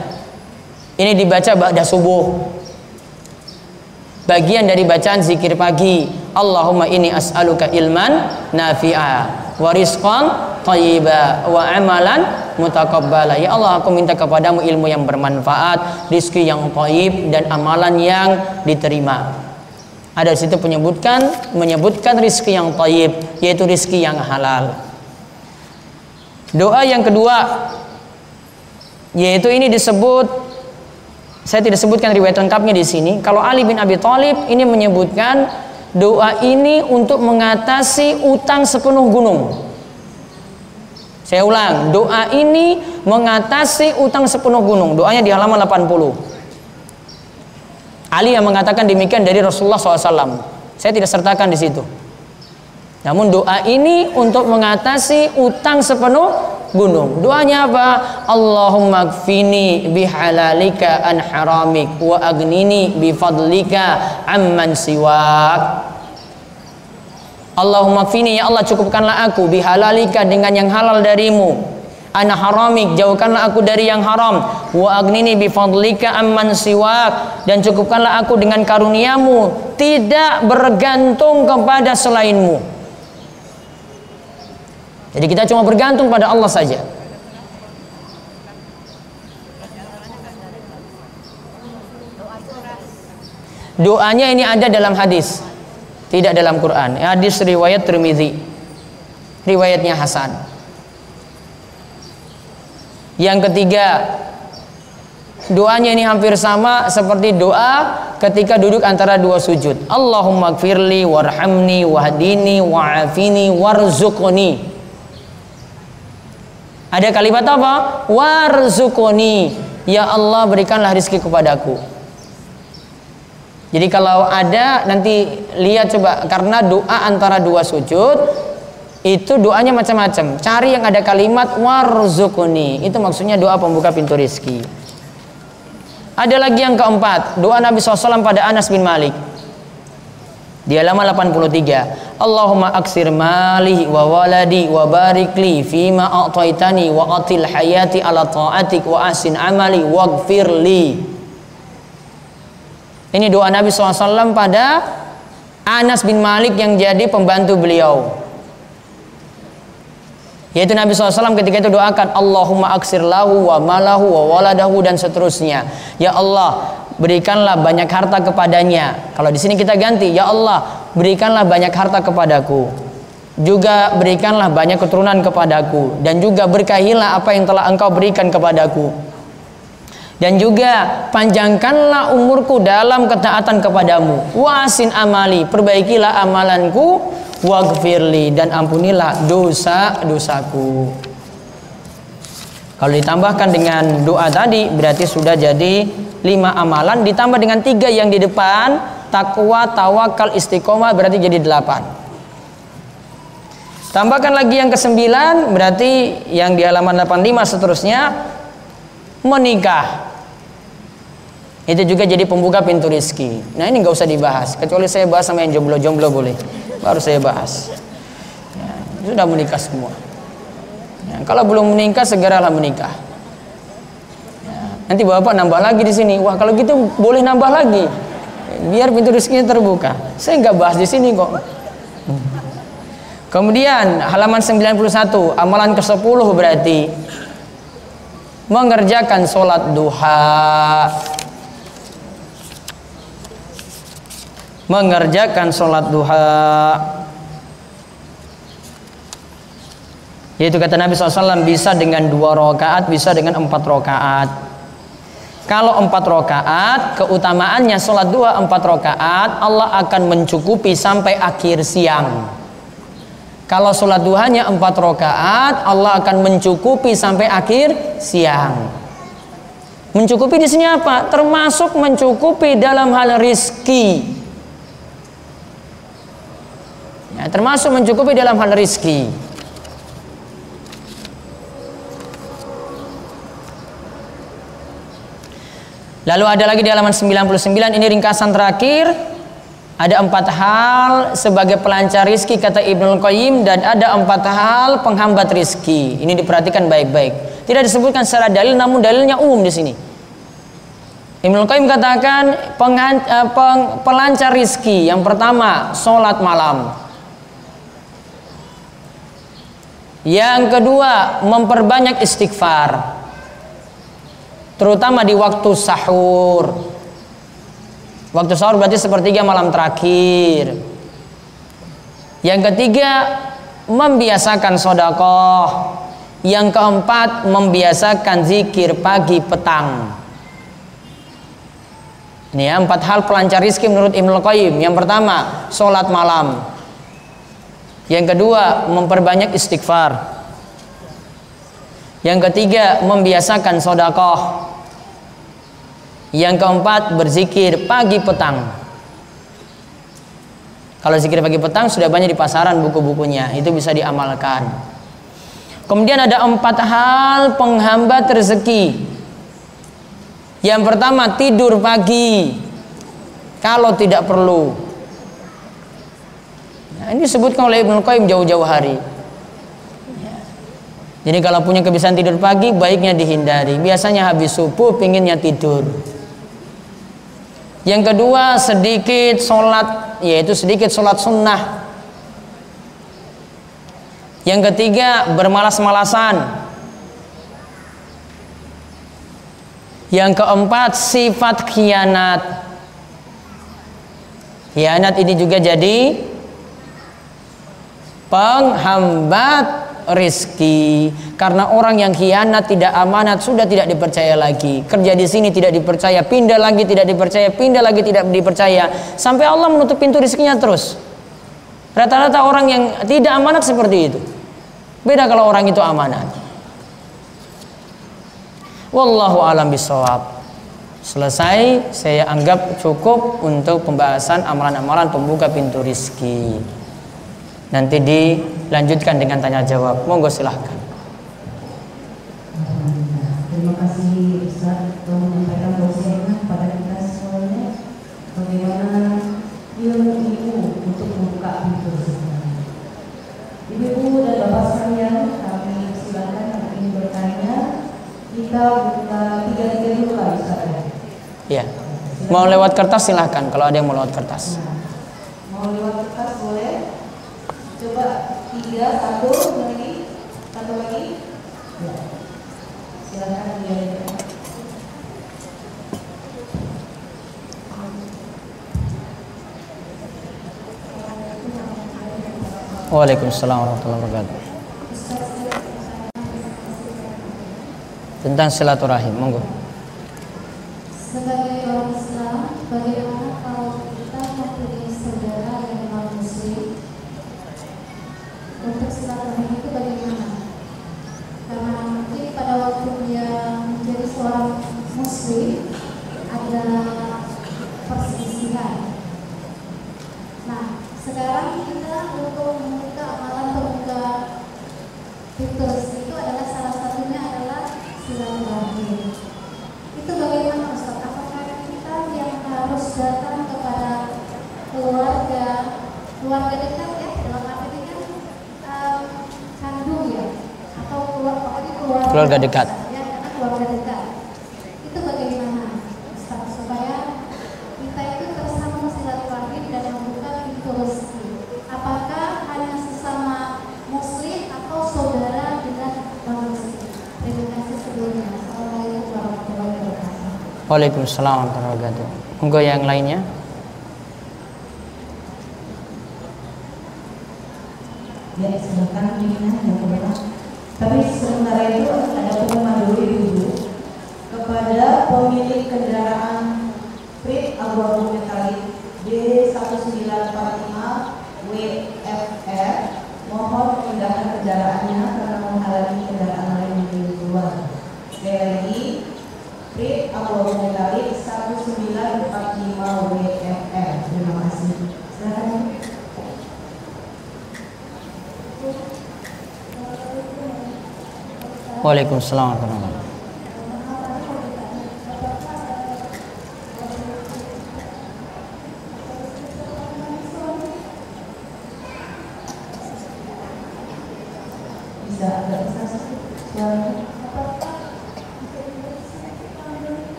Ini dibaca ba'da subuh. Bagian dari bacaan zikir pagi. Allahumma inni as'aluka ilman nafi'a wa rizqan thayyiba wa amalan mutaqabbala. Ya Allah, aku minta kepadamu ilmu yang bermanfaat, rizki yang thayyib, dan amalan yang diterima. Ada di situ menyebutkan rizki yang thayyib, yaitu rizki yang halal. Doa yang kedua, yaitu ini disebut, saya tidak sebutkan riwayat lengkapnya di sini. Kalau Ali bin Abi Thalib ini menyebutkan doa ini untuk mengatasi utang sepenuh gunung. Saya ulang, doa ini mengatasi utang sepenuh gunung. Doanya di halaman 80. Ali yang mengatakan demikian dari Rasulullah SAW. Saya tidak sertakan di situ. Namun doa ini untuk mengatasi utang sepenuh gunung. Doanya apa? Allahumma kfini bihalalika an haramik wa agnini bifadlika amman siwak. Allahumma kfini, ya Allah cukupkanlah aku, bihalalika dengan yang halal darimu, an haramik, jauhkanlah aku dari yang haram, wa agnini bifadlika amman siwak, dan cukupkanlah aku dengan karuniamu, tidak bergantung kepada selainmu. Jadi kita cuma bergantung pada Allah saja. Doanya ini ada dalam hadis, tidak dalam Quran. Hadis riwayat Tirmidzi, riwayatnya hasan. Yang ketiga, doanya ini hampir sama seperti doa ketika duduk antara dua sujud. Allahumma gfirli warhamni wahdini wa'afini warzuqni. Ada kalimat apa? Warzuqni. Ya Allah, berikanlah rizki kepadaku. Jadi kalau ada, nanti lihat coba, karena doa antara dua sujud itu doanya macam-macam. Cari yang ada kalimat warzuqni. Itu maksudnya doa pembuka pintu rizki. Ada lagi yang keempat, doa Nabi SAW pada Anas bin Malik di halaman 83. Allahumma aksir mali wa waladi wa barikli fima a'taitani wa atil hayati ala ta'atik wa ahsin amali waghfirli. Ini doa Nabi SAW pada Anas bin Malik yang jadi pembantu beliau. Yaitu Nabi SAW ketika itu doakan Allahumma aksir lahu wa malahu wa waladahu dan seterusnya. Ya Allah, berikanlah banyak harta kepadanya. Kalau di sini kita ganti, ya Allah, berikanlah banyak harta kepadaku. Juga berikanlah banyak keturunan kepadaku. Dan juga berkahilah apa yang telah engkau berikan kepadaku. Dan juga panjangkanlah umurku dalam ketaatan kepadamu. Wasin amali, perbaikilah amalanku. Waghfirli, dan ampunilah dosa-dosaku. Kalau ditambahkan dengan doa tadi berarti sudah jadi 5 amalan, ditambah dengan 3 yang di depan, takwa, tawakal, istiqomah, berarti jadi 8. Tambahkan lagi yang ke-9, berarti yang di halaman 85 seterusnya, menikah. Itu juga jadi pembuka pintu rezeki. Nah ini nggak usah dibahas, kecuali saya bahas sama yang jomblo-jomblo boleh, baru saya bahas. Ya, sudah menikah semua. Ya, kalau belum menikah segeralah menikah. Ya, nanti bapak nambah lagi di sini. Wah kalau gitu boleh nambah lagi, biar pintu rezekinya terbuka. Saya nggak bahas di sini kok. Kemudian halaman 91, amalan ke-10 berarti mengerjakan sholat duha. Mengerjakan sholat duha, yaitu kata Nabi SAW bisa dengan 2 rakaat, bisa dengan 4 rakaat. Kalau 4 rakaat, keutamaannya sholat duha 4 rakaat, Allah akan mencukupi sampai akhir siang. Kalau sholat duhanya 4 rakaat, Allah akan mencukupi sampai akhir siang. Mencukupi di sini apa? Termasuk mencukupi dalam hal rizki. Ya, termasuk mencukupi dalam hal rizki. Lalu ada lagi di halaman 99, ini ringkasan terakhir. Ada 4 hal sebagai pelancar rizki kata Ibnul Qayyim, dan ada 4 hal penghambat rizki. Ini diperhatikan baik-baik. Tidak disebutkan secara dalil, namun dalilnya umum di sini. Ibnul Qayyim katakan pelancar rizki yang pertama sholat malam. Yang kedua memperbanyak istighfar, terutama di waktu sahur. Waktu sahur berarti sepertiga malam terakhir. Yang ketiga membiasakan sedekah. Yang keempat membiasakan zikir pagi petang. Ini ya 4 hal pelancar rizki menurut Ibnul Qayyim. Yang pertama sholat malam. Yang kedua memperbanyak istighfar. Yang ketiga membiasakan sedekah. Yang keempat berzikir pagi petang. Kalau zikir pagi petang sudah banyak di pasaran buku-bukunya, itu bisa diamalkan. Kemudian ada 4 hal penghambat rezeki. Yang pertama tidur pagi kalau tidak perlu. Nah, ini disebutkan oleh Ibnul Qayyim jauh-jauh hari. Ya. Jadi kalau punya kebiasaan tidur pagi, baiknya dihindari. Biasanya habis subuh pinginnya tidur. Yang kedua sedikit sholat, yaitu sedikit sholat sunnah. Yang ketiga bermalas-malasan. Yang keempat sifat khianat. Khianat ini juga jadi penghambat rizki, karena orang yang khianat, tidak amanat, sudah tidak dipercaya lagi. Kerja di sini tidak dipercaya, pindah lagi tidak dipercaya, pindah lagi tidak dipercaya, sampai Allah menutup pintu rizkinya terus. Rata-rata orang yang tidak amanat seperti itu. Beda kalau orang itu amanat. Wallahu a'lam bishawab. Selesai, saya anggap cukup untuk pembahasan amalan-amalan pembuka pintu rizki. Nanti dilanjutkan dengan tanya jawab. Monggo silahkan. Terima kasih Ustaz telah menyampaikan dosennya kepada kita semuanya. Bagaimana ilmu untuk membuka pintu rezeki. Ibu-ibu dan bapak sekalian, kami silakan yang ingin bertanya. Kita buka 3 dulu kali Ustaz. Iya. Mau lewat kertas silahkan. Kalau ada yang mau lewat kertas. Mau lewat kertas boleh. Coba 3, 1 lagi 1, satu lagi? Ya. Silakan dia. Waalaikumsalam warahmatullahi wabarakatuh. Tentang silaturahim, monggo. Sebagai orang Islam, bagaimana kalau kita mempunyai saudara yang non-muslim? Untuk silaturahim itu bagaimana? Karena mungkin pada waktu dia menjadi seorang muslim ada perselisihan. Nah, sekarang kita untuk membuka amalan membuka fitur itu adalah salah satunya adalah silaturahim. Itu bagaimana Ustaz? Apakah kita yang harus datang kepada keluarga dekat ya, dalam arti ini kan kandung ya, atau keluarga dekat ya, karena keluarga dekat itu bagaimana Ustaz supaya kita itu bersama silaturahim dan membuka pintu rezeki? Apakah hanya sesama muslim atau saudara dengan non-muslim? Terima kasih sebelumnya. Assalamualaikum warahmatullahi wabarakatuh. Waalaikumsalam warahmatullahi wabarakatuh. Monggo yang lainnya. Ya, silakan Nina yang kedua. Tapi sementara itu ada pengumuman dulu kepada pemilik kendaraan Prit abu-abu metalik D1945 WFR, mohon memindahkan kendaraannya karena menghalangi kendaraan lain yang keluar. Sekali lagi, Prit abu-abu metalik 1945 WFR. Terima kasih. Silakan. Waalaikumsalam warahmatullahi wabarakatuh. Bisa agak besar suaranya.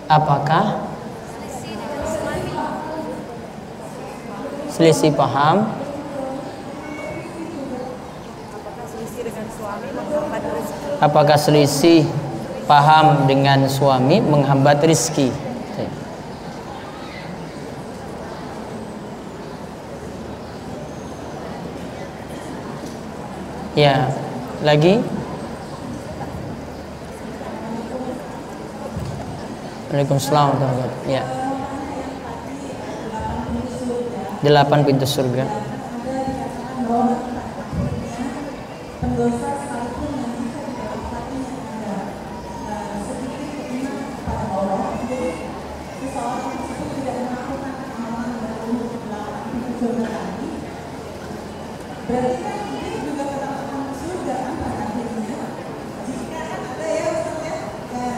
Apakah selisih paham? Apakah selisih paham dengan suami menghambat rizki? Ya, lagi? Waalaikumsalam warahmatullahi wabarakatuh. Ya. 8 pintu surga. Pendosa sekalipun yang tidak dapat ada sedikit keinginan kepada Allah, jadi seseorang tersebut tidak melakukan amalan baru untuk 8 pintu surga tadi, berarti kan dia juga tetap akan surga kan pada akhirnya. Jika kan ada ya Ustaz ya,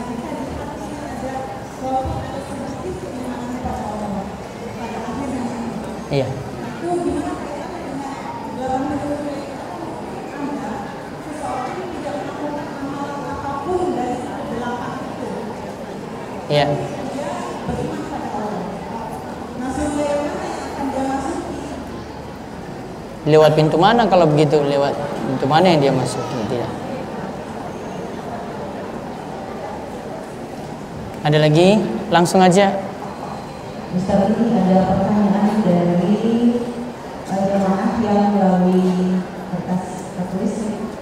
jika di hatinya ada walaupun ada sedikit keinginan kepada Allah pada akhirnya. Iya. Itu gimana kaitannya dengan 8 pintu surga? Ya. Lewat pintu mana kalau begitu? Lewat pintu mana yang dia masuki? Tidak. Ada lagi? Langsung aja. Ustaz, ini ada pertanyaan dari jemaah yang melalui kertas tertulis.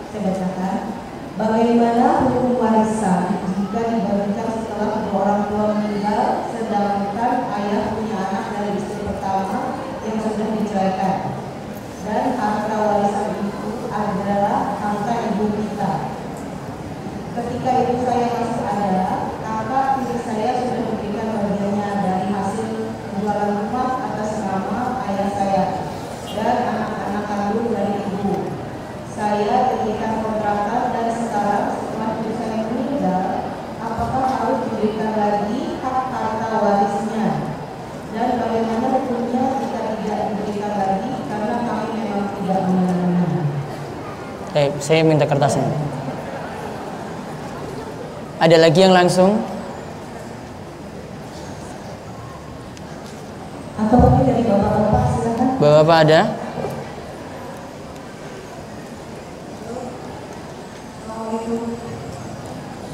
Saya bacakan. Bagaimana hukum warisan jika dibagikan setelah kedua orang tua meninggal, sedangkan ayah punya anak dari istri pertama yang sudah diceraikan, dan harta warisan itu adalah harta ibu kita. Ketika ibu saya masih ada, kakak tiri saya sudah memberikan bagiannya dari hasil penjualan rumah atas nama ayah saya dan anak-anak kandung dari ibu. Saya diberikan kontrakan dan sekarang setelah ibu saya meninggal, apakah harus diberikan lagi hak harta warisnya? Dan bagaimana hukumnya jika tidak diberikan lagi karena kami memang tidak mengenalnya? Saya minta kertasnya. Ada lagi yang langsung? Atau mungkin dari bapak-bapak silakan. Bapak ada?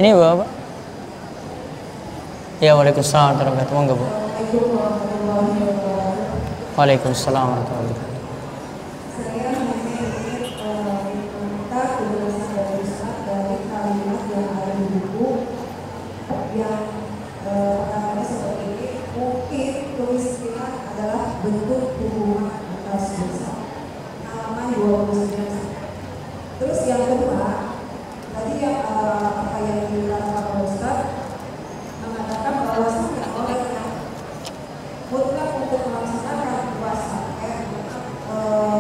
Ini Bapak. Ya, waalaikumsalam warahmatullahi wabarakatuh. Monggo, Bu. Waalaikumsalam warahmatullahi wabarakatuh. Saya ingin minta penjelasan dari Ustaz dari kalimat yang ada di buku yang pertama seperti ini. Mungkin kemiskinan adalah bentuk hubungan atas dosa. Halaman 29. Terus yang kedua, tadi yang apa yang dibilang Pak Ustaz mengatakan bahwasanya orang yang mutlak untuk melaksanakan puasa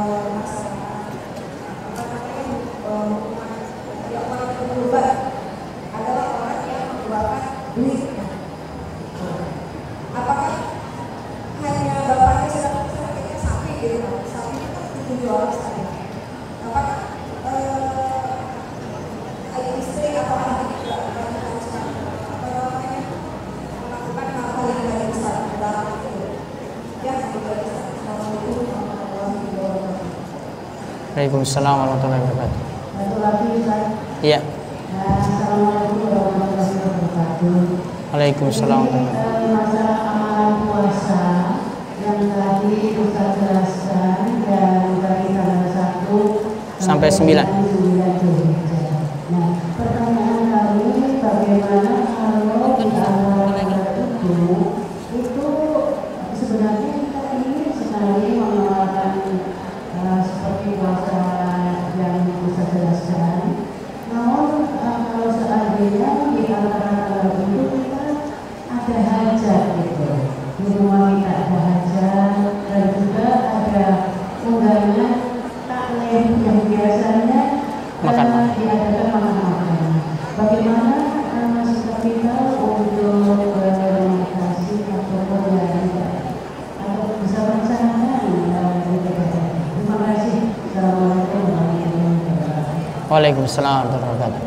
melaksanakan apa namanya yang paling berubah adalah orang yang mengeluarkan duitnya. Apakah hanya bapaknya sedang sakitnya sapi gitu, sapi itu kan dijual saja. Apakah istri atau anak juga harus apa namanya melakukan hal-hal yang tidak besar dalam itu? Ya, semoga bisa. Assalamualaikum warahmatullahi wabarakatuh. Waalaikumsalam warahmatullahi wabarakatuh. Satu lagi Ustaz. Iya. Assalamualaikum warahmatullahi wabarakatuh. Waalaikumsalam. Masalah amalan puasa yang tadi Ustaz jelaskan dan dari tanggal 1 Sampai 9. Nah, pertanyaan kami bagaimana kalau di antara itu sebenarnya kita ingin sekali mengeluarkan seperti puasa yang bisa jelaskan. Namun kalau seandainya di antara tanggal itu kita ada hajat gitu, di rumah kita ada hajat dan juga ada undangan taklim yang biasanya diadakan makan-makan. Bagaimana sikap kita untuk mengatasi ataupun atau bisa merencanakan ibadah? Terima kasih. Assalamualaikum warahmatullahi wabarakatuh. Waalaikumsalam warahmatullahi wabarakatuh.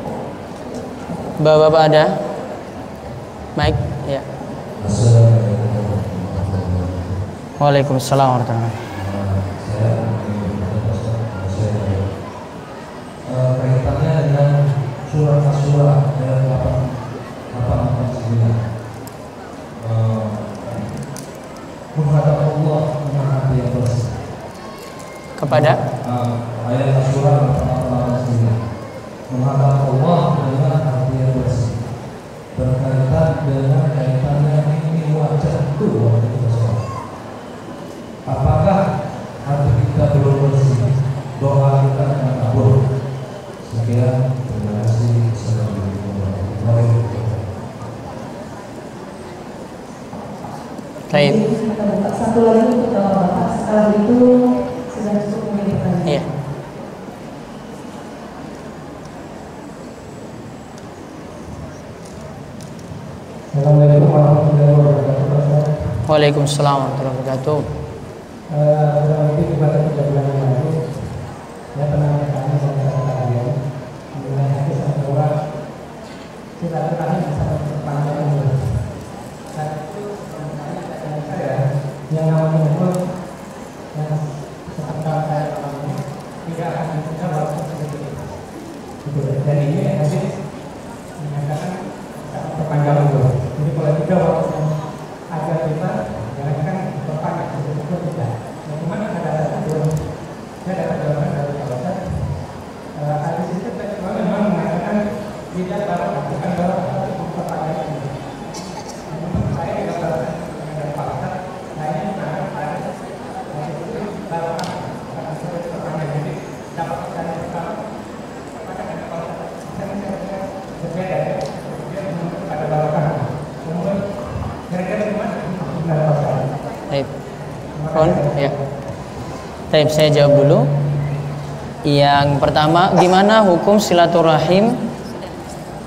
Bapak-bapak ada? Baik, ya. Waalaikumsalam warahmatullahi wabarakatuh. Kaitannya dengan surah Asy-Syura ayat 889 menghadap Allah dengan hati yang bersih. Kepada Ayat Asy-Syura 889 menghadap Allah dengan hati yang bersih, berkaitan dengan kaitannya ini wajah itu waktu kita sholat. Apakah hati kita belum bersih, doa kita akan kabur? Sekian, terima kasih. Assalamualaikum warahmatullahi wabarakatuh. Baik. Kita buka satu lagi untuk Bapak. Setelah itu sudah cukup menjadi pertanyaan. Iya. Assalamualaikum warahmatullahi wabarakatuh. Waalaikumsalam warahmatullahi wabarakatuh. Kurang lebih kepada 3 bulan yang lalu, saya pernah bertanya sama kalian mengenai hadis bahwa silaturahmi sangat berpanjang umur. Saat itu saya yang namanya umur yang setelah saya alami tidak akan bisa waktu sedikit. Dan ini hadis menyatakan sangat berpanjang umur. Jadi kalau tidak waktu agar kita jangan berpanjang umur tidak. Cuman ada satu saya dapat jawaban dari Bapak. Hadis itu memang mengatakan tidak barang bukan barang tapi perpanjangan ini. Namun saya tidak barang dengan Bapak. Saya sangat hadis itu barang karena saya perpanjangan jadi dapat saya pertama pada kata Bapak. Saya berbeda ya. Kemudian pada barang. Kemudian kira-kira gimana? Benar Bapak. Baik. Ya. Baik, saya jawab dulu. Yang pertama, gimana hukum silaturahim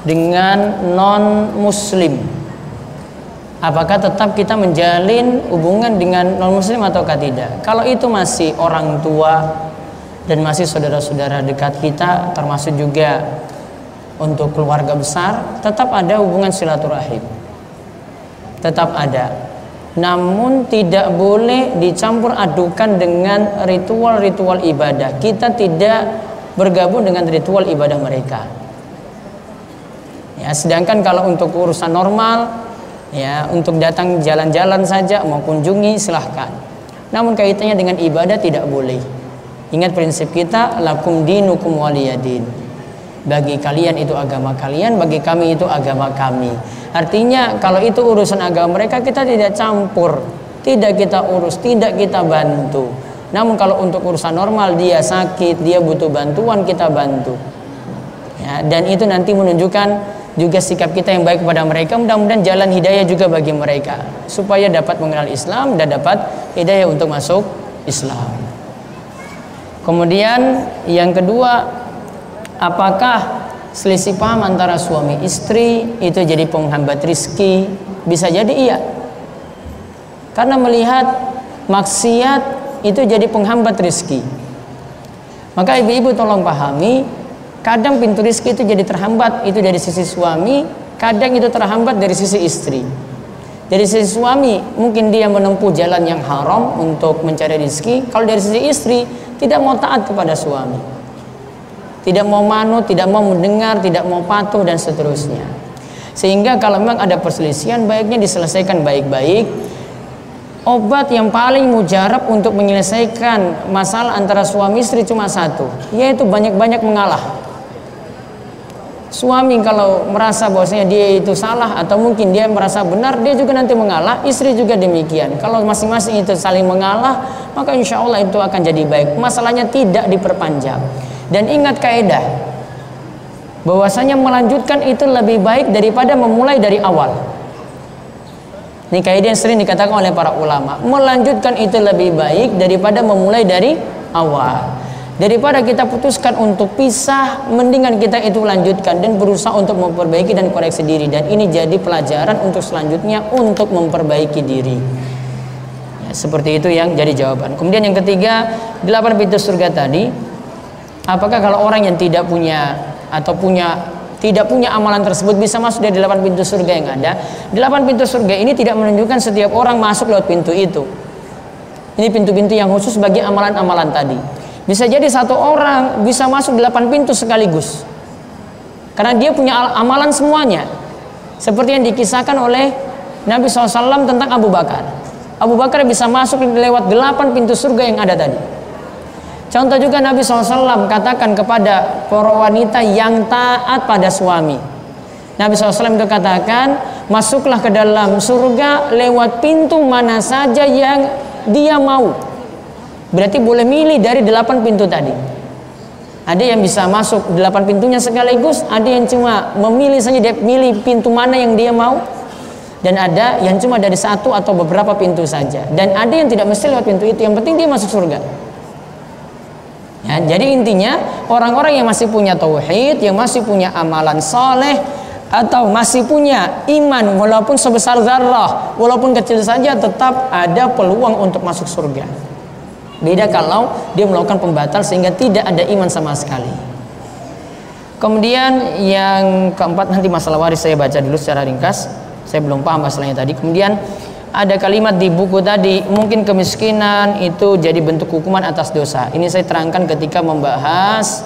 dengan non-muslim? Apakah tetap kita menjalin hubungan dengan non-muslim ataukah tidak? Kalau itu masih orang tua dan masih saudara-saudara dekat kita, termasuk juga untuk keluarga besar, tetap ada hubungan silaturahim. Tetap ada. Namun tidak boleh dicampur adukan dengan ritual-ritual ibadah. Kita tidak bergabung dengan ritual ibadah mereka. Ya, sedangkan kalau untuk urusan normal, ya untuk datang jalan-jalan saja mau kunjungi silahkan. Namun kaitannya dengan ibadah tidak boleh. Ingat prinsip kita, lakum dinukum waliyadin. Bagi kalian itu agama kalian, bagi kami itu agama kami. Artinya kalau itu urusan agama mereka kita tidak campur, tidak kita urus, tidak kita bantu. Namun kalau untuk urusan normal, dia sakit, dia butuh bantuan, kita bantu. Ya, dan itu nanti menunjukkan juga sikap kita yang baik kepada mereka. Mudah-mudahan jalan hidayah juga bagi mereka, supaya dapat mengenal Islam dan dapat hidayah untuk masuk Islam. Kemudian yang kedua, apakah selisih paham antara suami istri itu jadi penghambat rizki? Bisa jadi iya, karena melihat maksiat itu jadi penghambat rizki. Maka ibu-ibu tolong pahami, kadang pintu rizki itu jadi terhambat itu dari sisi suami, kadang itu terhambat dari sisi istri. Dari sisi suami mungkin dia menempuh jalan yang haram untuk mencari rizki. Kalau dari sisi istri tidak mau taat kepada suami, tidak mau manut, tidak mau mendengar, tidak mau patuh dan seterusnya. Sehingga kalau memang ada perselisihan, baiknya diselesaikan baik-baik. Obat yang paling mujarab untuk menyelesaikan masalah antara suami istri cuma satu, yaitu banyak-banyak mengalah. Suami kalau merasa bahwasanya dia itu salah atau mungkin dia merasa benar, dia juga nanti mengalah. Istri juga demikian. Kalau masing-masing itu saling mengalah, maka insya Allah itu akan jadi baik. Masalahnya tidak diperpanjang. Dan ingat kaidah, bahwasanya melanjutkan itu lebih baik daripada memulai dari awal. Ini kaidah yang sering dikatakan oleh para ulama. Melanjutkan itu lebih baik daripada memulai dari awal. Daripada kita putuskan untuk pisah, mendingan kita itu lanjutkan dan berusaha untuk memperbaiki dan koreksi diri. Dan ini jadi pelajaran untuk selanjutnya untuk memperbaiki diri. Ya, seperti itu yang jadi jawaban. Kemudian yang ketiga, 8 pintu surga tadi. Apakah kalau orang yang tidak punya atau tidak punya amalan tersebut bisa masuk dari 8 pintu surga yang ada? 8 pintu surga ini tidak menunjukkan setiap orang masuk lewat pintu itu. Ini pintu-pintu yang khusus bagi amalan-amalan tadi. Bisa jadi satu orang bisa masuk 8 pintu sekaligus, karena dia punya amalan semuanya. Seperti yang dikisahkan oleh Nabi SAW tentang Abu Bakar. Abu Bakar bisa masuk lewat 8 pintu surga yang ada tadi. Contoh juga Nabi SAW katakan kepada para wanita yang taat pada suami. Nabi SAW itu katakan, masuklah ke dalam surga lewat pintu mana saja yang dia mau. Berarti boleh milih dari 8 pintu tadi. Ada yang bisa masuk 8 pintunya sekaligus, ada yang cuma memilih saja, dia milih pintu mana yang dia mau. Dan ada yang cuma dari satu atau beberapa pintu saja. Dan ada yang tidak mesti lewat pintu itu, yang penting dia masuk surga. Ya, jadi intinya orang-orang yang masih punya tauhid, yang masih punya amalan soleh, atau masih punya iman walaupun sebesar zarrah, walaupun kecil saja, tetap ada peluang untuk masuk surga. Beda kalau dia melakukan pembatal sehingga tidak ada iman sama sekali. Kemudian yang keempat, nanti masalah waris saya baca dulu secara ringkas, saya belum paham masalahnya tadi. Kemudian ada kalimat di buku tadi, mungkin kemiskinan itu jadi bentuk hukuman atas dosa. Ini saya terangkan ketika membahas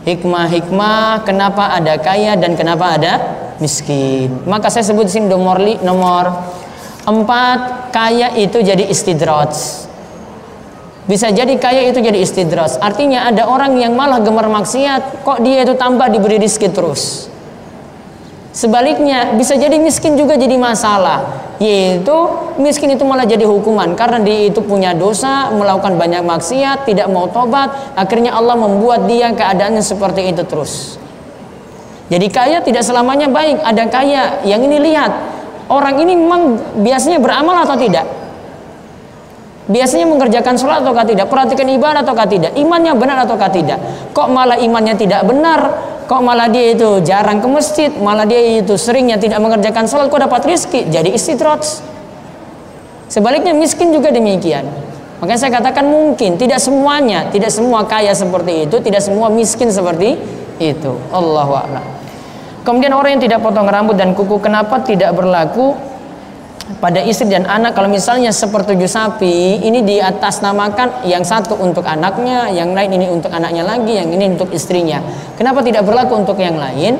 hikmah-hikmah kenapa ada kaya dan kenapa ada miskin. Maka saya sebut di sini nomor 4, kaya itu jadi istidraj. Bisa jadi kaya itu jadi istidraj. Artinya ada orang yang malah gemar maksiat, kok dia itu tambah diberi rezeki terus. Sebaliknya bisa jadi miskin juga jadi masalah, yaitu miskin itu malah jadi hukuman karena dia itu punya dosa, melakukan banyak maksiat, tidak mau tobat, akhirnya Allah membuat dia keadaannya seperti itu terus. Jadi kaya tidak selamanya baik. Ada kaya yang ini, lihat orang ini memang biasanya beramal atau tidak, biasanya mengerjakan sholat ataukah tidak, perhatikan ibadah ataukah tidak, imannya benar ataukah tidak. Kok malah imannya tidak benar, kok malah dia itu jarang ke masjid, malah dia itu seringnya tidak mengerjakan sholat, kok dapat rizki? Jadi istidraj. Sebaliknya miskin juga demikian. Makanya saya katakan mungkin tidak semuanya, tidak semua kaya seperti itu, tidak semua miskin seperti itu. Allahu a'lam. Kemudian orang yang tidak potong rambut dan kuku, kenapa tidak berlaku pada istri dan anak? Kalau misalnya sepertujuh sapi, ini di atas namakan yang satu untuk anaknya, yang lain ini untuk anaknya lagi, yang ini untuk istrinya. Kenapa tidak berlaku untuk yang lain?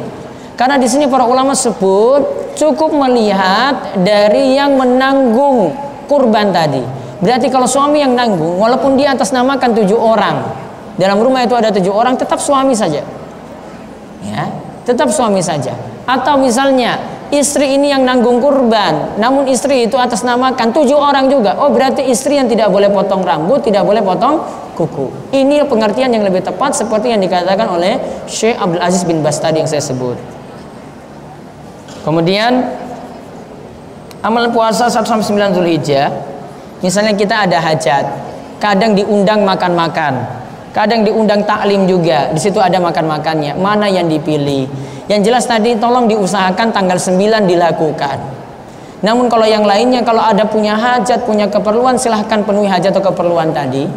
Karena di sini para ulama sebut cukup melihat dari yang menanggung kurban tadi. Berarti kalau suami yang nanggung, walaupun dia atas namakan 7 orang, dalam rumah itu ada 7 orang, tetap suami saja. Ya, tetap suami saja. Atau misalnya istri ini yang nanggung kurban, namun istri itu atas namakan 7 orang juga. Oh, berarti istri yang tidak boleh potong rambut, tidak boleh potong kuku. Ini pengertian yang lebih tepat seperti yang dikatakan oleh Syekh Abdul Aziz bin Bas tadi yang saya sebut. Kemudian amal puasa 1-9 Zulhijjah, misalnya kita ada hajat, kadang diundang makan-makan, kadang diundang taklim juga, di situ ada makan-makannya. Mana yang dipilih? Yang jelas tadi tolong diusahakan tanggal 9 dilakukan. Namun kalau yang lainnya, kalau ada punya hajat, punya keperluan, silahkan penuhi hajat atau keperluan tadi.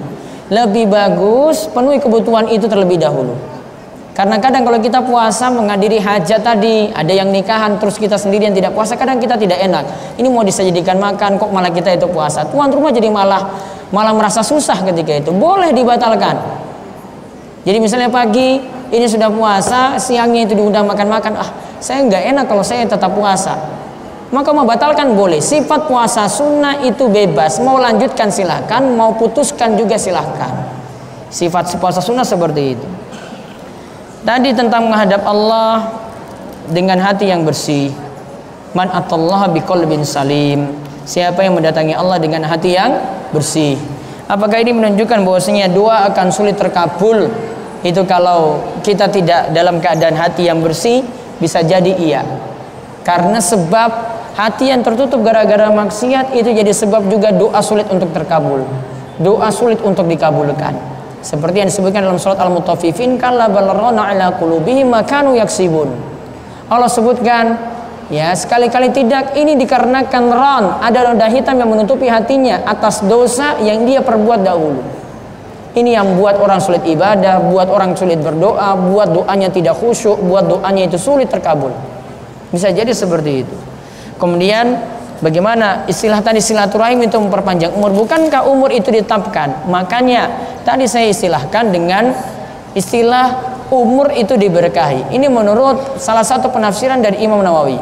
Lebih bagus penuhi kebutuhan itu terlebih dahulu. Karena kadang kalau kita puasa menghadiri hajat tadi, ada yang nikahan terus kita sendiri yang tidak puasa, kadang kita tidak enak. Ini mau disajikan makan kok malah kita itu puasa. Tuan rumah jadi malah merasa susah ketika itu. Boleh dibatalkan. Jadi misalnya pagi ini sudah puasa, siangnya itu diundang makan-makan. Saya nggak enak kalau saya tetap puasa. Maka mau batalkan boleh. Sifat puasa sunnah itu bebas. Mau lanjutkan silahkan, mau putuskan juga silahkan. Sifat puasa sunnah seperti itu. Tadi tentang menghadap Allah dengan hati yang bersih. Man atallaha biqalbin salim. Siapa yang mendatangi Allah dengan hati yang bersih. Apakah ini menunjukkan bahwasanya doa akan sulit terkabul? Itu kalau kita tidak dalam keadaan hati yang bersih, bisa jadi iya. Karena sebab hati yang tertutup gara-gara maksiat itu jadi sebab juga doa sulit untuk terkabul. Doa sulit untuk dikabulkan. Seperti yang disebutkan dalam surat Al-Mutaffifin, kalla bal rana ala qulubihim ma kanu yaksibun. Allah sebutkan, ya, sekali-kali tidak, ini dikarenakan ran, ada noda hitam yang menutupi hatinya atas dosa yang dia perbuat dahulu. Ini yang buat orang sulit ibadah, buat orang sulit berdoa, buat doanya tidak khusyuk, buat doanya itu sulit terkabul. Bisa jadi seperti itu. Kemudian bagaimana istilah tadi silaturahim itu memperpanjang umur? Bukankah umur itu ditetapkan? Makanya tadi saya istilahkan dengan istilah umur itu diberkahi. Ini menurut salah satu penafsiran dari Imam Nawawi.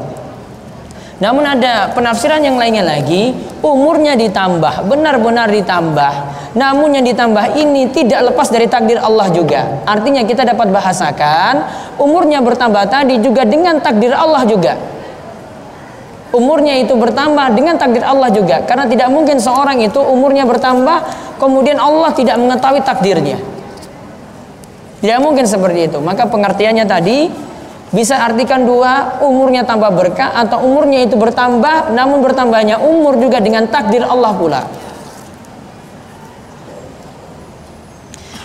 Namun ada penafsiran yang lainnya lagi, umurnya ditambah, benar-benar ditambah. Namun yang ditambah ini tidak lepas dari takdir Allah juga. Artinya kita dapat bahasakan umurnya bertambah tadi juga dengan takdir Allah juga. Umurnya itu bertambah dengan takdir Allah juga. Karena tidak mungkin seorang itu umurnya bertambah kemudian Allah tidak mengetahui takdirnya. Tidak mungkin seperti itu. Maka pengertiannya tadi bisa artikan dua, umurnya tambah berkah atau umurnya itu bertambah, namun bertambahnya umur juga dengan takdir Allah pula.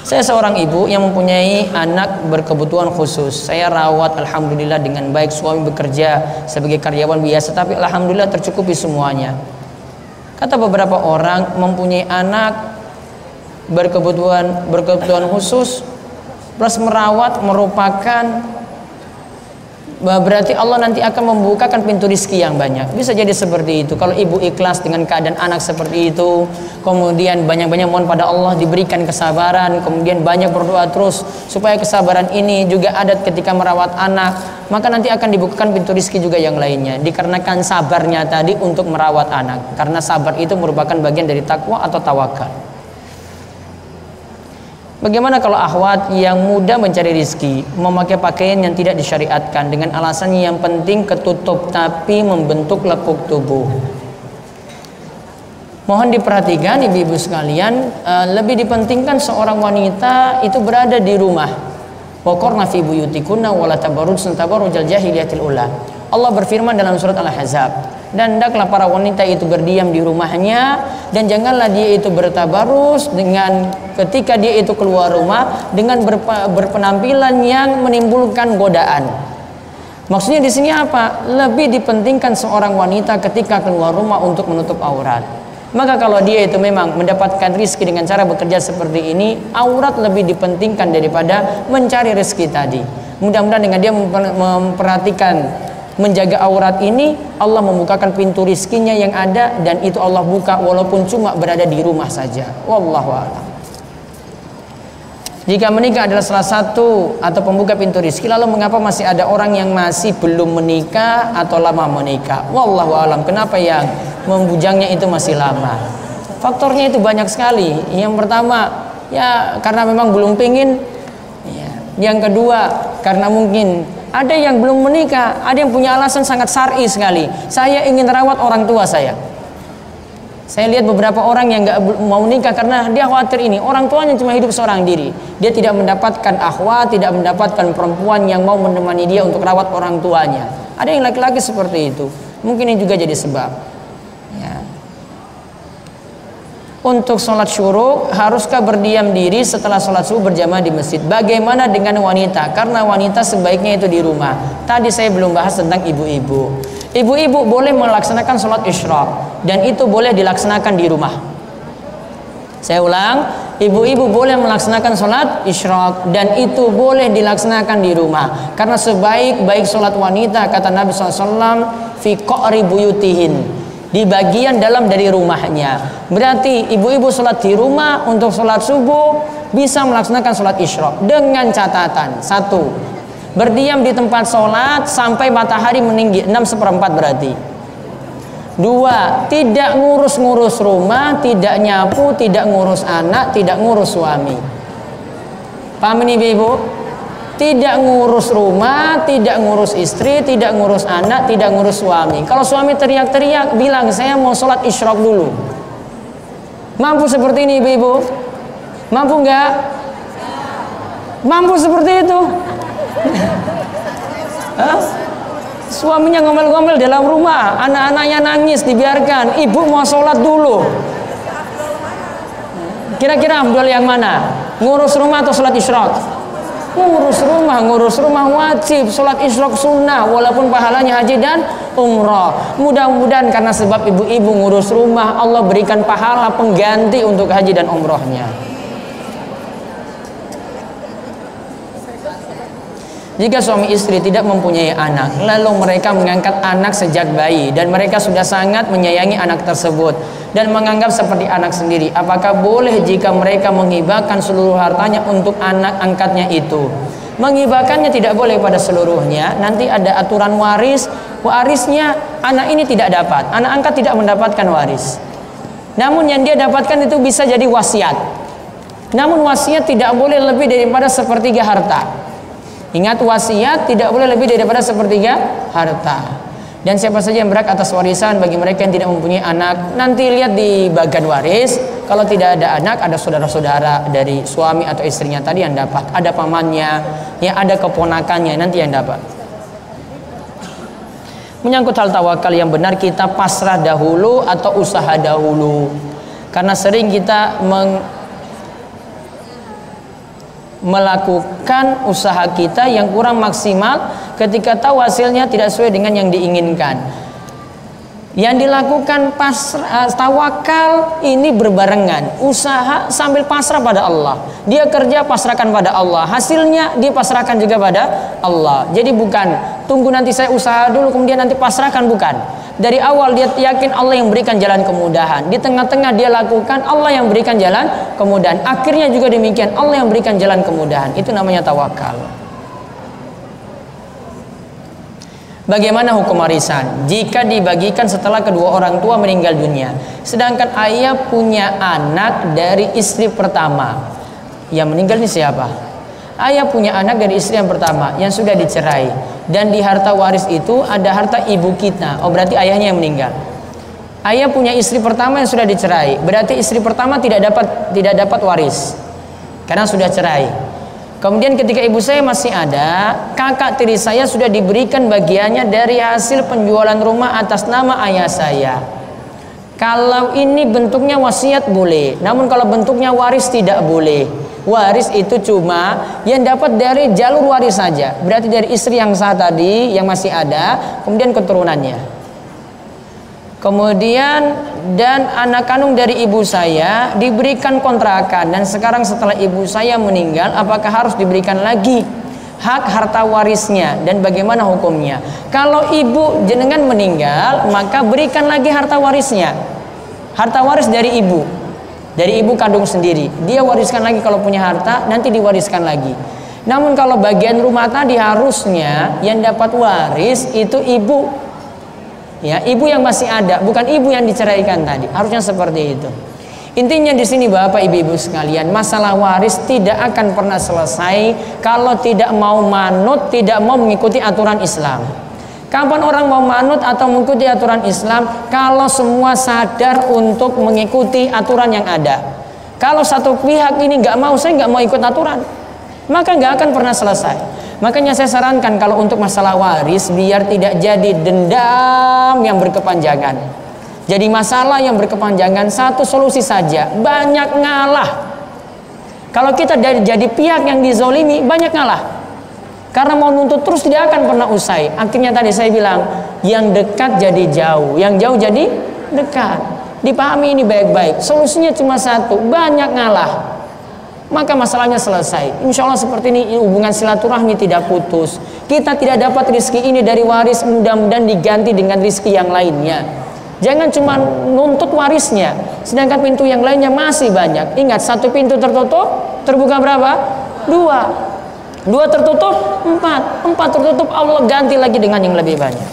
Saya seorang ibu yang mempunyai anak berkebutuhan khusus. Saya rawat alhamdulillah dengan baik. Suami bekerja sebagai karyawan biasa, tapi alhamdulillah tercukupi semuanya. Kata beberapa orang mempunyai anak berkebutuhan khusus plus merawat merupakan berarti Allah nanti akan membukakan pintu rizki yang banyak. Bisa jadi seperti itu. Kalau ibu ikhlas dengan keadaan anak seperti itu, kemudian banyak-banyak mohon pada Allah diberikan kesabaran, kemudian banyak berdoa terus supaya kesabaran ini juga ada ketika merawat anak, maka nanti akan dibukakan pintu rizki juga yang lainnya. Dikarenakan sabarnya tadi untuk merawat anak. Karena sabar itu merupakan bagian dari takwa atau tawakal. Bagaimana kalau akhwat yang mudah mencari rizki, memakai pakaian yang tidak disyariatkan dengan alasannya yang penting ketutup tapi membentuk lekuk tubuh? Mohon diperhatikan ibu-ibu sekalian, lebih dipentingkan seorang wanita itu berada di rumah. Waqarna fi buyutikunna wala tabarrujna tabarrujal jahiliyatil ula. Allah berfirman dalam surat Al-Ahzab, dan hendaklah para wanita itu berdiam di rumahnya dan janganlah dia itu bertabarus dengan ketika dia itu keluar rumah dengan berpenampilan yang menimbulkan godaan. Maksudnya di sini apa? Lebih dipentingkan seorang wanita ketika keluar rumah untuk menutup aurat. Maka kalau dia itu memang mendapatkan rezeki dengan cara bekerja seperti ini, aurat lebih dipentingkan daripada mencari rezeki tadi. Mudah-mudahan dengan dia memperhatikan menjaga aurat ini, Allah membukakan pintu rizkinya yang ada, dan itu Allah buka walaupun cuma berada di rumah saja. Wallahu a'lam. Jika menikah adalah salah satu atau pembuka pintu rizki, lalu mengapa masih ada orang yang masih belum menikah atau lama menikah? Wallahu alam. Kenapa yang membujangnya itu masih lama? Faktornya itu banyak sekali. Yang pertama, ya karena memang belum pingin. Ya. Yang kedua, karena mungkin ada yang belum menikah, ada yang punya alasan sangat syar'i sekali. Saya ingin rawat orang tua saya. Saya lihat beberapa orang yang nggak mau nikah karena dia khawatir ini orang tuanya cuma hidup seorang diri. Dia tidak mendapatkan akhwat, tidak mendapatkan perempuan yang mau menemani dia untuk rawat orang tuanya. Ada yang laki-laki seperti itu. Mungkin ini juga jadi sebab. Ya. Untuk sholat syuruk, haruskah berdiam diri setelah sholat subuh berjamaah di masjid? Bagaimana dengan wanita? Karena wanita sebaiknya itu di rumah. Tadi saya belum bahas tentang ibu-ibu. Ibu-ibu boleh melaksanakan sholat isyraq dan itu boleh dilaksanakan di rumah. Saya ulang, ibu-ibu boleh melaksanakan sholat isyraq dan itu boleh dilaksanakan di rumah. Karena sebaik-baik sholat wanita, kata Nabi SAW, fi qa'ri buyutihin, di bagian dalam dari rumahnya. Berarti ibu-ibu sholat di rumah untuk sholat subuh bisa melaksanakan sholat isyraq dengan catatan: satu, berdiam di tempat sholat sampai matahari meninggi 6/4 berarti. Dua, tidak ngurus-ngurus rumah, tidak nyapu, tidak ngurus anak, tidak ngurus suami. Paham ini ibu? Tidak ngurus rumah, tidak ngurus istri, tidak ngurus anak, tidak ngurus suami. Kalau suami teriak-teriak, bilang saya mau sholat isyraq dulu. Mampu seperti ini ibu-ibu? Mampu nggak? Mampu seperti itu? Hah? Suaminya ngomel-ngomel dalam rumah, anak-anaknya nangis, dibiarkan, ibu mau sholat dulu. Kira-kira afdal yang mana? Ngurus rumah atau sholat isyraq? Ngurus rumah wajib, sholat isyraq sunnah, walaupun pahalanya haji dan umrah. Mudah-mudahan karena sebab ibu-ibu ngurus rumah, Allah berikan pahala pengganti untuk haji dan umrahnya. Jika suami istri tidak mempunyai anak, lalu mereka mengangkat anak sejak bayi dan mereka sudah sangat menyayangi anak tersebut dan menganggap seperti anak sendiri, apakah boleh jika mereka menghibahkan seluruh hartanya untuk anak angkatnya itu? Menghibahkannya tidak boleh pada seluruhnya. Nanti ada aturan warisnya anak ini tidak dapat, anak angkat tidak mendapatkan waris. Namun yang dia dapatkan itu bisa jadi wasiat. Namun wasiat tidak boleh lebih daripada sepertiga harta. Ingat, wasiat tidak boleh lebih daripada sepertiga harta. Dan siapa saja yang berhak atas warisan bagi mereka yang tidak mempunyai anak, nanti lihat di bagian waris. Kalau tidak ada anak, ada saudara-saudara dari suami atau istrinya tadi yang dapat, ada pamannya, ya ada keponakannya nanti yang dapat. Menyangkut hal tawakal yang benar, kita pasrah dahulu atau usaha dahulu? Karena sering kita melakukan usaha kita yang kurang maksimal ketika tahu hasilnya tidak sesuai dengan yang diinginkan. Yang dilakukan tawakal ini berbarengan, usaha sambil pasrah pada Allah. Dia kerja pasrahkan pada Allah, hasilnya dia pasrahkan juga pada Allah. Jadi bukan tunggu nanti saya usaha dulu kemudian nanti pasrahkan, bukan. Dari awal dia yakin Allah yang berikan jalan kemudahan. Di tengah-tengah dia lakukan, Allah yang berikan jalan kemudahan. Akhirnya juga demikian, Allah yang berikan jalan kemudahan. Itu namanya tawakal. Bagaimana hukum warisan jika dibagikan setelah kedua orang tua meninggal dunia, sedangkan ayah punya anak dari istri pertama? Yang meninggal ini siapa? Ayah punya anak dari istri yang pertama yang sudah dicerai, dan di harta waris itu ada harta ibu kita. Oh, berarti ayahnya yang meninggal. Ayah punya istri pertama yang sudah dicerai, berarti istri pertama tidak dapat waris karena sudah cerai. Kemudian ketika ibu saya masih ada, kakak tiri saya sudah diberikan bagiannya dari hasil penjualan rumah atas nama ayah saya. Kalau ini bentuknya wasiat boleh, namun kalau bentuknya waris tidak boleh. Waris itu cuma yang dapat dari jalur waris saja, berarti dari istri yang sah tadi yang masih ada, kemudian keturunannya. Kemudian dan anak kandung dari ibu saya diberikan kontrakan, dan sekarang setelah ibu saya meninggal, apakah harus diberikan lagi hak harta warisnya dan bagaimana hukumnya? Kalau ibu jenengan meninggal, maka berikan lagi harta warisnya, harta waris dari ibu. dari ibu kandung sendiri. Dia wariskan lagi kalau punya harta, nanti diwariskan lagi. Namun kalau bagian rumah tadi harusnya yang dapat waris itu ibu. Ya, ibu yang masih ada, bukan ibu yang diceraikan tadi. Harusnya seperti itu. Intinya di sini Bapak Ibu sekalian, masalah waris tidak akan pernah selesai kalau tidak mau manut, tidak mau mengikuti aturan Islam. Kapan orang mau manut atau mengikuti aturan Islam? Kalau semua sadar untuk mengikuti aturan yang ada. Kalau satu pihak ini nggak mau, saya nggak mau ikut aturan, maka nggak akan pernah selesai. Makanya saya sarankan kalau untuk masalah waris, biar tidak jadi dendam yang berkepanjangan, jadi masalah yang berkepanjangan, satu solusi saja, banyak ngalah. Kalau kita jadi pihak yang dizolimi, banyak ngalah. Karena mau nuntut terus tidak akan pernah usai. Akhirnya tadi saya bilang, yang dekat jadi jauh, yang jauh jadi dekat. Dipahami ini baik-baik. Solusinya cuma satu, banyak ngalah, maka masalahnya selesai. Insya Allah seperti ini hubungan silaturahmi tidak putus. Kita tidak dapat rizki ini dari waris, mudah-mudahan diganti dengan rizki yang lainnya. Jangan cuma nuntut warisnya, sedangkan pintu yang lainnya masih banyak. Ingat, satu pintu tertutup, terbuka berapa? Dua. Dua tertutup, empat. Empat tertutup, Allah ganti lagi dengan yang lebih banyak.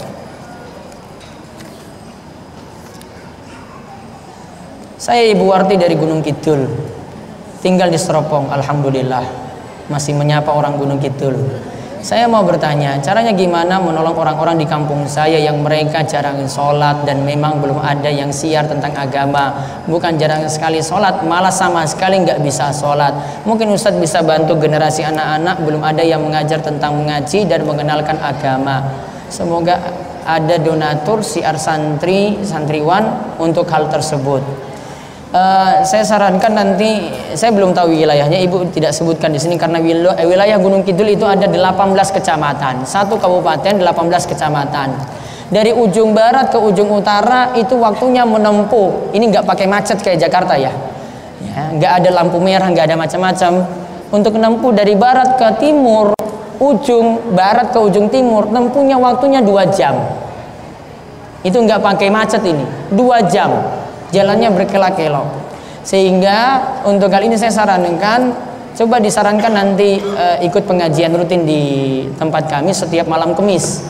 Saya Ibu Warti dari Gunung Kidul, tinggal di Seropong. Alhamdulillah masih menyapa orang Gunung Kidul. Saya mau bertanya, caranya gimana menolong orang-orang di kampung saya yang mereka jarang sholat dan memang belum ada yang siar tentang agama. Bukan jarang sekali sholat, malah sama sekali nggak bisa sholat. Mungkin Ustadz bisa bantu generasi anak-anak, belum ada yang mengajar tentang mengaji dan mengenalkan agama. Semoga ada donatur siar santriwan untuk hal tersebut. Saya sarankan nanti, saya belum tahu wilayahnya, Ibu tidak sebutkan di sini karena wilayah Gunung Kidul itu ada 18 kecamatan, satu kabupaten 18 kecamatan. Dari ujung barat ke ujung utara itu waktunya menempuh. Ini nggak pakai macet kayak Jakarta ya, nggak ada lampu merah, nggak ada macam-macam. Untuk menempuh dari barat ke timur, ujung barat ke ujung timur, tempuhnya waktunya 2 jam. Itu nggak pakai macet ini, 2 jam. Jalannya berkelok-kelok. Sehingga untuk kali ini saya sarankan, coba disarankan nanti ikut pengajian rutin di tempat kami setiap malam Kamis.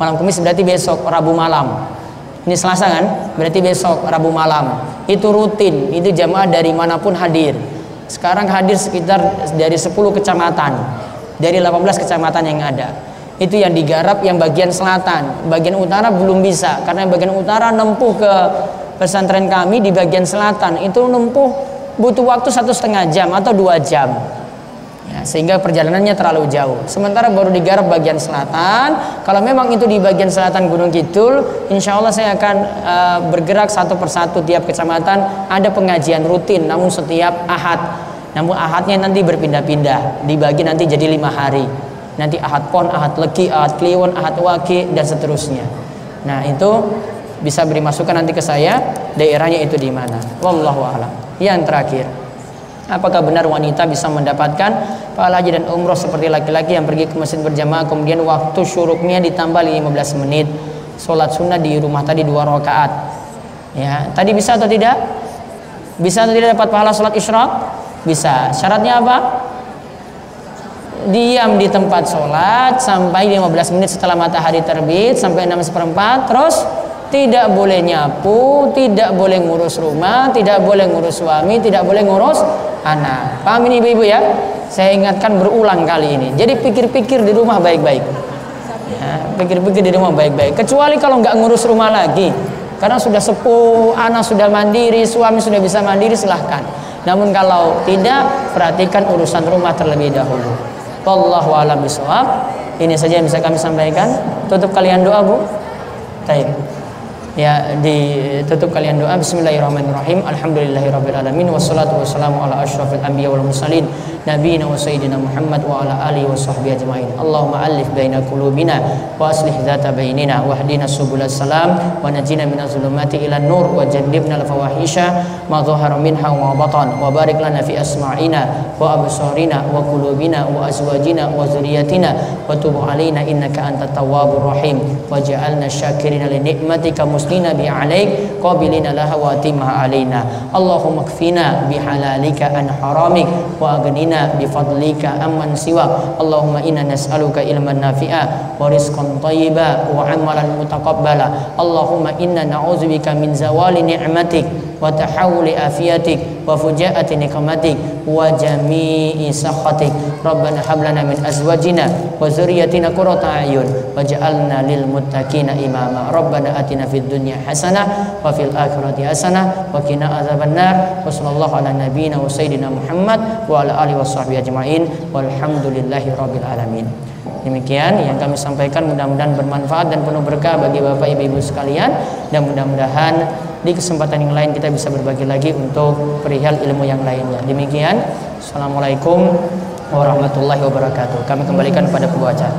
Malam Kamis berarti besok Rabu malam. Ini Selasa kan? Berarti besok Rabu malam. Itu rutin, itu jamaah dari manapun hadir. Sekarang hadir sekitar dari 10 kecamatan, dari 18 kecamatan yang ada. Itu yang digarap yang bagian selatan. Bagian utara belum bisa, karena bagian utara nempuh ke pesantren kami di bagian selatan itu nempuh butuh waktu 1,5 jam atau 2 jam ya, sehingga perjalanannya terlalu jauh. Sementara baru digarap bagian selatan. Kalau memang itu di bagian selatan Gunung Kidul, insya Allah saya akan bergerak satu persatu tiap kecamatan ada pengajian rutin, namun setiap Ahad. Namun Ahadnya nanti berpindah-pindah, dibagi nanti jadi 5 hari. Nanti Ahad Pon, Ahad Legi, Ahad Kliwon, Ahad Waki dan seterusnya. Nah itu bisa beri masukan nanti ke saya, daerahnya itu di mana. Wallahu a'lam. Yang terakhir, apakah benar wanita bisa mendapatkan pahala haji dan umroh seperti laki-laki yang pergi ke masjid berjamaah kemudian waktu syuruknya ditambah 15 menit, sholat sunnah di rumah tadi 2 rakaat? Ya, tadi bisa atau tidak? Bisa atau tidak dapat pahala sholat isyraq? Bisa. Syaratnya apa? Diam di tempat sholat sampai 15 menit setelah matahari terbit sampai 6/4, terus tidak boleh nyapu, tidak boleh ngurus rumah, tidak boleh ngurus suami, tidak boleh ngurus anak. Paham ini ibu-ibu ya? Saya ingatkan berulang kali ini. Jadi pikir-pikir di rumah baik-baik. Ya, pikir-pikir di rumah baik-baik. Kecuali kalau nggak ngurus rumah lagi, karena sudah sepuh, anak sudah mandiri, suami sudah bisa mandiri, silahkan. Namun kalau tidak, perhatikan urusan rumah terlebih dahulu. Wallahu a'lam bishawab. Ini saja yang bisa kami sampaikan. Tutup kalian doa, Bu. Baik. Ya, ditutup kalian doa. Bismillahirrahmanirrahim. Alhamdulillahirabbil alamin wassalatu wassalamu ala asyrafil anbiya wal mursalin nabiyina wa sayyidina Muhammad wa ala alihi wa sahbihi ajma'in. Allahumma alif baina qulubina wa aslih dzata bainina wahdina subulas salam wa najina minaz zulumati ilan nur wa jannibna al fawahisha ma dhahara minha wa batan wa barik lana fi asma'ina wa absarina wa qulubina wa azwajina wa dzurriyyatina wa tub alaina innaka antat tawwabur rahim waj'alna syakirina li ni'matika muslimina bi 'alaik qabilina laha wa atimha alaina. Allahumma kfina bi halalika an haramik wa aghnina bi fadlika amman siwak. Allahumma inna nas'aluka ilman nafi'a wa rizqan thayyiba wa amalan mutaqabbala. Allahumma inna na'udzubika min zawali ni'matik wa tahawuli afiyatik wa fujaati nikmatik wa jami'i sakhatik. Rabbana hab lana min azwajina wa dzurriyyatina qurrata a'yun waj'alna lil muttaqina imama. Rabbana atina fid dunya hasanah wa fil akhirati hasanah wa qina adzabannar. Wa sallallahu ala nabiyyina wa sayyidina Muhammad wa ala alihi washabbihi ajmain walhamdulillahi rabbil alamin. Demikian yang kami sampaikan, mudah-mudahan bermanfaat dan penuh berkah bagi Bapak Ibu sekalian, dan mudah-mudahan di kesempatan yang lain kita bisa berbagi lagi untuk perihal ilmu yang lainnya. Demikian, assalamualaikum warahmatullahi wabarakatuh. Kami kembalikan kepada pembaca.